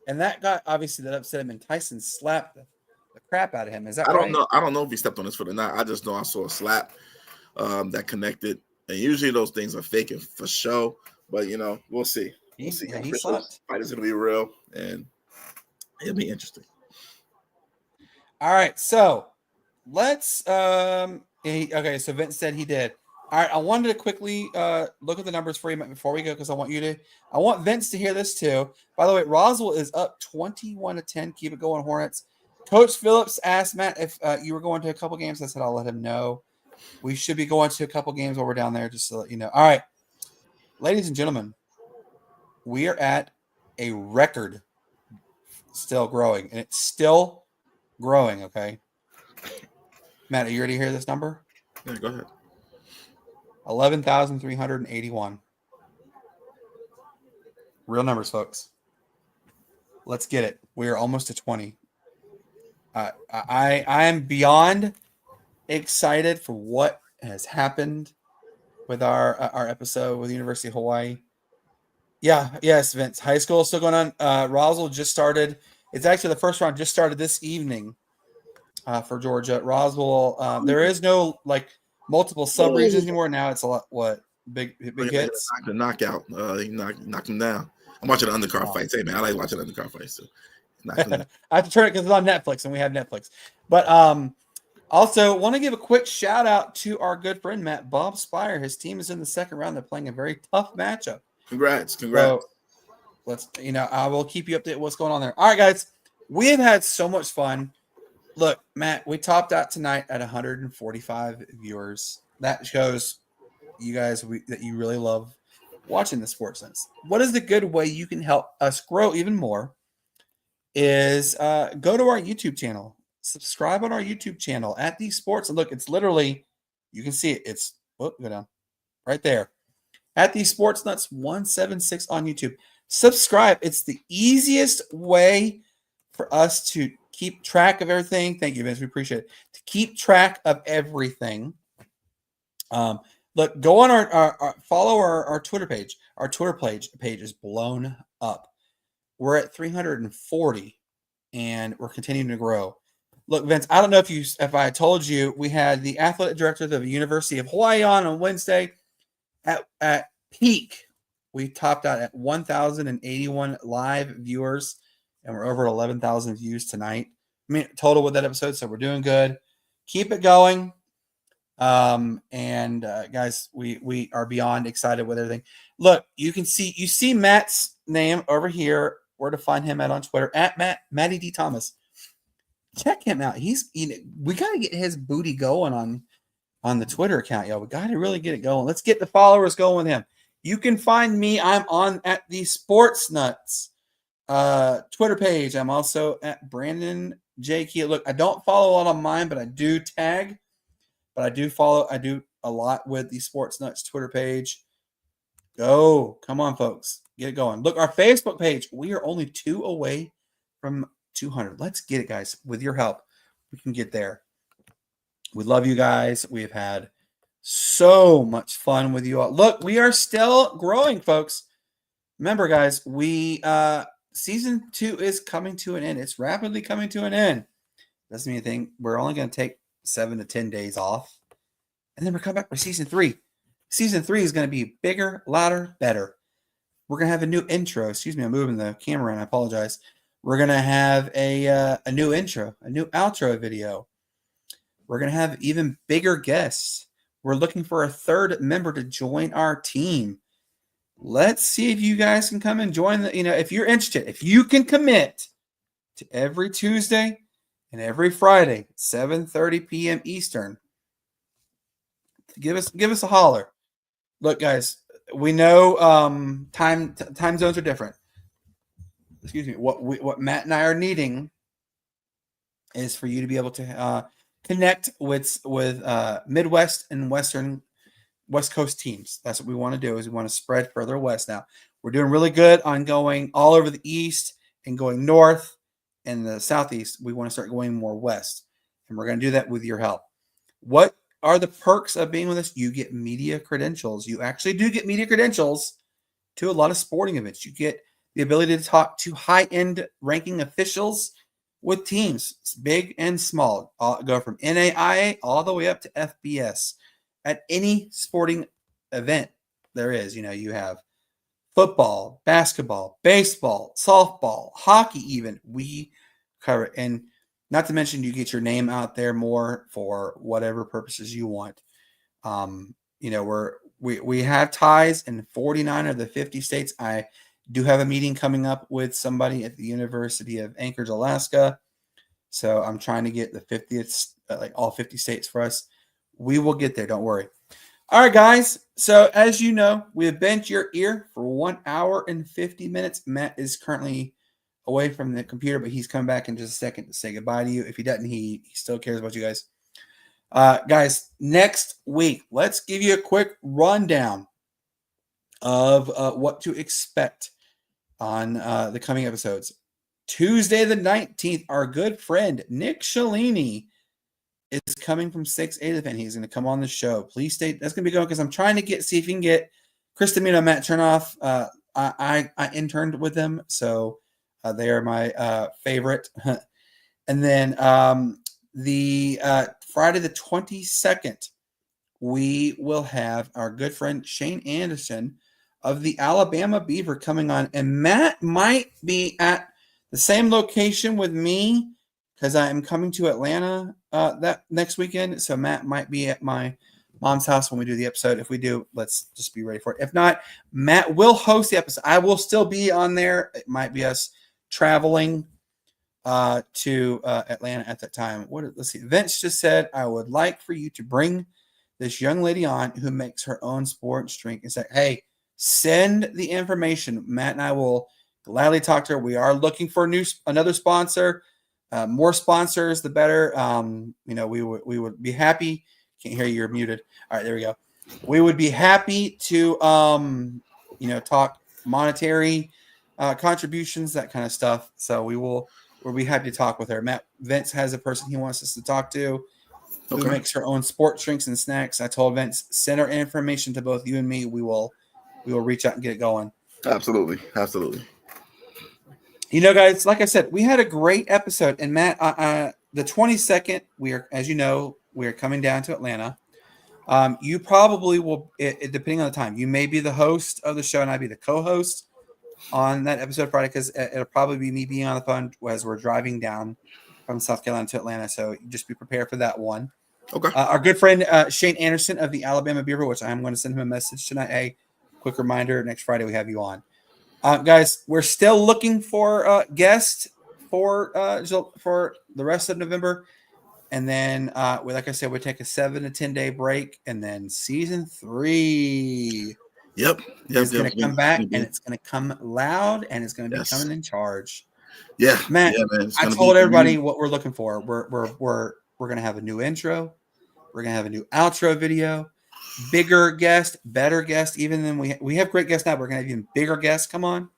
And that got obviously that upset him, and Tyson slapped the crap out of him. Is that right? I don't know if he stepped on his foot or not. I just know I saw a slap that connected. And usually those things are faking for show. But you know, we'll see. We'll see. He slapped. Fight is gonna be real, and it'll be interesting. All right, so let's okay, so Vince said he did. All right, I wanted to quickly look at the numbers for you before we go, because I want Vince to hear this too. By the way, Roswell is up 21-10. Keep it going, Hornets. Coach Phillips asked Matt if you were going to a couple games. I said I'll let him know. We should be going to a couple games while we're down there, just to let you know. All right, ladies and gentlemen, we are at a record, still growing, and it's still growing, okay? Matt, are you ready to hear this number? Yeah, go ahead. 11,381. Real numbers, folks. Let's get it. We are almost to 20. I am beyond excited for what has happened with our episode with the University of Hawaii. Yeah, yes, Vince. High school is still going on. Roswell just started. It's actually the first round just started this evening for Georgia. Roswell, there is no multiple sub-regions anymore. Now it's a lot, big hits? The knockout. He knocked him down. I'm watching the undercard fights. Hey, man, I like watching undercard fights, too. I have to turn it because it's on Netflix, and we have Netflix. But also, want to give a quick shout-out to our good friend, Matt Bob Spire. His team is in the second round. They're playing a very tough matchup. Congrats. So, I will keep you updated what's going on there. All right, guys, we have had so much fun. Look, Matt, we topped out tonight at 145 viewers. That shows you guys that you really love watching the Sportz Nutz. What is the good way you can help us grow even more is go to our YouTube channel. Subscribe on our YouTube channel at the Sportz. And look, it's literally, you can see it. It's, go down right there. At the Sportz Nutz 176 on YouTube. Subscribe. It's the easiest way for us to keep track of everything. Thank you, Vince. We appreciate it. To keep track of everything. Look, go on our follow our Twitter page. Our Twitter page is blown up. We're at 340, and we're continuing to grow. Look, Vince, I don't know if I told you, we had the athletic director of the University of Hawaii on Wednesday. At peak, we topped out at 1,081 live viewers, and we're over 11,000 views tonight. I mean, total with that episode, so we're doing good. Keep it going. Guys, we are beyond excited with everything. Look, you see Matt's name over here, where to find him on Twitter, at Matty D. Thomas. Check him out. We got to get his booty going on the Twitter account, y'all. We got to really get it going. Let's get the followers going with him. You can find me. I'm on at the Sportz Nutz Twitter page. I'm also at Brandon J. Key. Look, I don't follow a lot on mine, but I do tag. But I do follow. I do a lot with the Sportz Nutz Twitter page. Go. Come on, folks. Get it going. Look, our Facebook page. We are only 2 away from 200. Let's get it, guys. With your help, we can get there. We love you guys. We've had so much fun with you all. Look, we are still growing, folks. Remember, guys, season 2 is coming to an end. It's rapidly coming to an end. Doesn't mean anything. We're only going to take 7 to 10 days off, and then we're coming back for season 3. Season 3 is going to be bigger, louder, better. We're going to have a new intro. Excuse me, I'm moving the camera, and I apologize. We're going to have a new intro, a new outro video. We're going to have even bigger guests. We're looking for a third member to join our team. Let's see if you guys can come and join if you're interested, if you can commit to every Tuesday and every Friday, 7:30 p.m. Eastern, give us a holler. Look, guys, we know time zones are different. Excuse me. What Matt and I are needing is for you to be able to connect with Midwest and West Coast teams. That's what we want to do. Is we want to spread further west. Now we're doing really good on going all over the east and going north and the southeast. We want to start going more west, and we're going to do that with your help. What are the perks of being with us? You get media credentials. You actually do get media credentials to a lot of sporting events. You get the ability to talk to high-end ranking officials with teams, big and small. Go from NAIA all the way up to FBS. At any sporting event there is, you have football, basketball, baseball, softball, hockey even. We cover it. And not to mention you get your name out there more for whatever purposes you want. We have ties in 49 of the 50 states. I do have a meeting coming up with somebody at the University of Anchorage, Alaska. So I'm trying to get the 50th, like all 50 states for us. We will get there. Don't worry. All right, guys. So as you know, we have bent your ear for 1 hour and 50 minutes. Matt is currently away from the computer, but he's coming back in just a second to say goodbye to you. If he doesn't, he still cares about you guys. Guys, next week, let's give you a quick rundown of what to expect on the coming episodes. Tuesday the 19th, our good friend Nick Shalini is coming from 6A event. He's going to come on the show. Please stay. That's going to be going because I'm trying to see if you can get Chris Domino, Matt Chernoff. I interned with them, so they are my favorite. And then the Friday the 22nd, we will have our good friend Shane Anderson of the Alabama Beaver coming on. And Matt might be at the same location with me because I am coming to Atlanta that next weekend. So Matt might be at my mom's house when we do the episode. If we do, let's just be ready for it. If not, Matt will host the episode. I will still be on there. It might be us traveling to Atlanta at that time. Let's see. Vince just said, I would like for you to bring this young lady on who makes her own sports drink and say, hey, send the information. Matt and I will gladly talk to her. We are looking for another sponsor. More sponsors, the better. We would be happy. Can't hear you. You're muted. All right, there we go. We would be happy to, talk monetary contributions, that kind of stuff. So we'll be happy to talk with her. Vince has a person he wants us to talk to who makes her own sports drinks and snacks. I told Vince, send her information to both you and me. We will reach out and get it going. Absolutely. Guys, like I said, we had a great episode. And Matt, the 22nd, as you know, we are coming down to Atlanta. You probably will, depending on the time, you may be the host of the show and I'll be the co-host on that episode Friday because it'll probably be me being on the phone as we're driving down from South Carolina to Atlanta. So just be prepared for that one. Okay. Our good friend Shane Anderson of the Alabama Beaver, which I'm going to send him a message tonight. Hey, quick reminder, next Friday we have you on. Guys, we're still looking for guests for the rest of November. And then, like I said, we take a 7 to 10 day break. And then season 3 is going to come back and it's going to come loud and it's going to be coming in charge. Yeah. Matt, man, I told everybody what we're looking for. We're going to have a new intro. We're going to have a new outro video. Bigger guest, better guest, even than we have great guests now. We're going to have even bigger guests come on.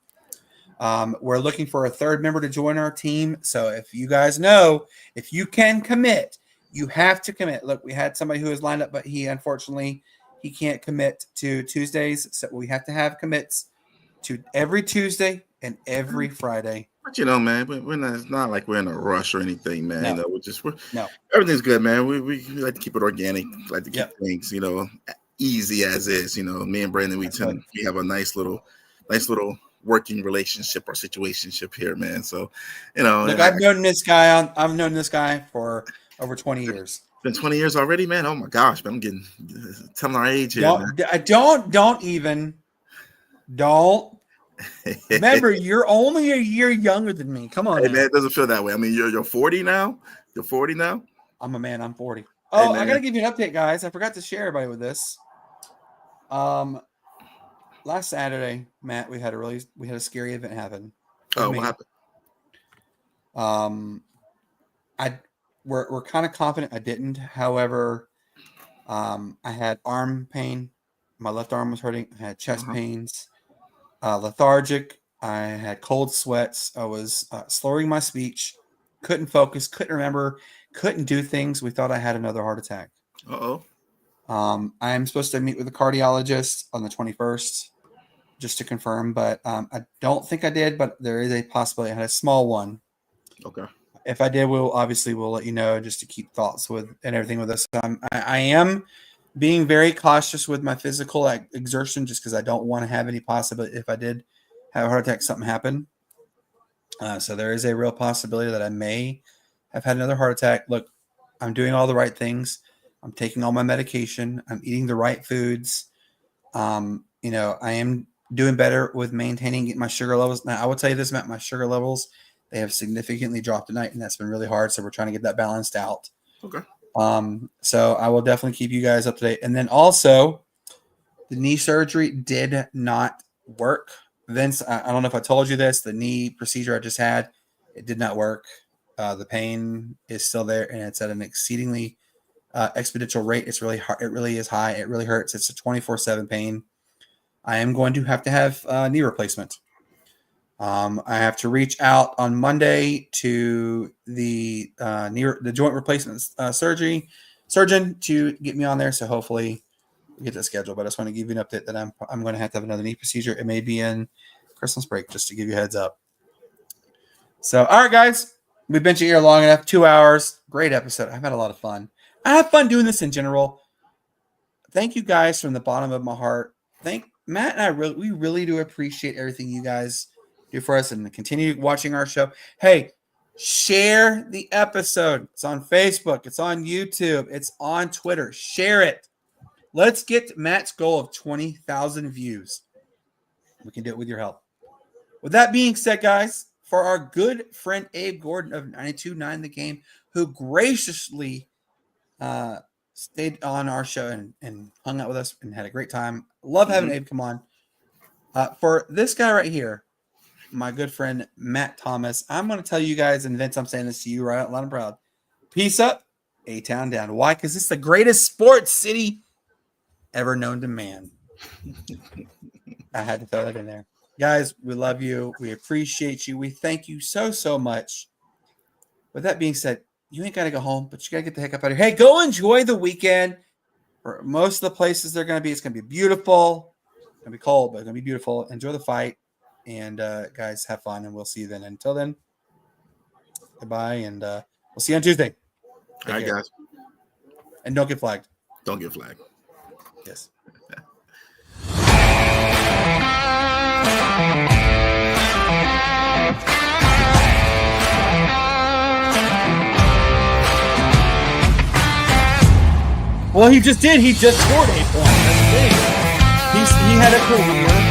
We're looking for a third member to join our team. So if you guys know, if you can commit, you have to commit. Look, we had somebody who was lined up, but he can't commit to Tuesdays. So we have to have commits to every Tuesday and every Friday. But man, it's not like we're in a rush or anything, man. No. Everything's good, man. We like to keep it organic, like to keep things, easy as is. Me and Brandon, we have a nice little working relationship or situationship here, man. So, look, I've known this guy for over 20 years. Been 20 years already, man. Oh my gosh, man, I'm getting telling our age here. Don't. Remember, you're only a year younger than me. Come on, man. It doesn't feel that way. I mean, you're 40 now. You're 40 now. I'm a man. I'm 40. Oh, I gotta give you an update, guys. I forgot to share everybody with this. Last Saturday, Matt, we had a scary event happen. Oh, what happened? we're kind of confident I didn't. However, I had arm pain. My left arm was hurting. I had chest pains, lethargic. I had cold sweats. I was slurring my speech. Couldn't focus. Couldn't remember. Couldn't do things. We thought I had another heart attack. Uh-oh. I am supposed to meet with a cardiologist on the 21st just to confirm, but I don't think I did, but there is a possibility. I had a small one. Okay. If I did, we'll let you know just to keep thoughts with and everything with us. I am being very cautious with my physical exertion just because I don't want to have any possibility if I did have a heart attack, something happen. So there is a real possibility that I may have had another heart attack. Look, I'm doing all the right things. I'm taking all my medication. I'm eating the right foods. I am doing better with maintaining my sugar levels. Now, I will tell you this, Matt, my sugar levels, they have significantly dropped tonight, and that's been really hard. So we're trying to get that balanced out. Okay. So I will definitely keep you guys up to date. And then also, the knee surgery did not work. Vince, I don't know if I told you this. The knee procedure I just had, it did not work. The pain is still there, and it's at an exceedingly exponential rate. It's really hard. It really is high. It really hurts. It's a 24/7 pain. I am going to have knee replacement. I have to reach out on Monday to the joint replacement surgeon to get me on there. So hopefully we get that scheduled. But I just want to give you an update that I'm going to have another knee procedure. It may be in Christmas break, just to give you a heads up. So, all right, guys, we've been here long enough. 2 hours. Great episode. I've had a lot of fun. I have fun doing this in general. Thank you guys from the bottom of my heart. Thank Matt and I. We really do appreciate everything you guys do for us and continue watching our show. Hey, share the episode. It's on Facebook. It's on YouTube. It's on Twitter. Share it. Let's get Matt's goal of 20,000 views. We can do it with your help. With that being said, guys, for our good friend Abe Gordon of 92.9 The Game, who graciously stayed on our show and hung out with us and had a great time. Love having Abe come on. For this guy right here, my good friend Matt Thomas, I'm going to tell you guys, and Vince, I'm saying this to you right out loud and proud. Peace up, A-Town down. Why? Because it's the greatest sports city ever known to man. I had to throw that in there. Guys, we love you. We appreciate you. We thank you so, so much. With that being said, you ain't got to go home, but you got to get the heck up out of here. Hey, go enjoy the weekend. For most of the places they're going to be, it's going to be beautiful. It's going to be cold, but it's going to be beautiful. Enjoy the fight. And, guys, have fun, and we'll see you then. Until then, goodbye, and we'll see you on Tuesday. All right, guys. And don't get flagged. Don't get flagged. Yes. Well, he just did. He just scored 8 points. That's big. He had a career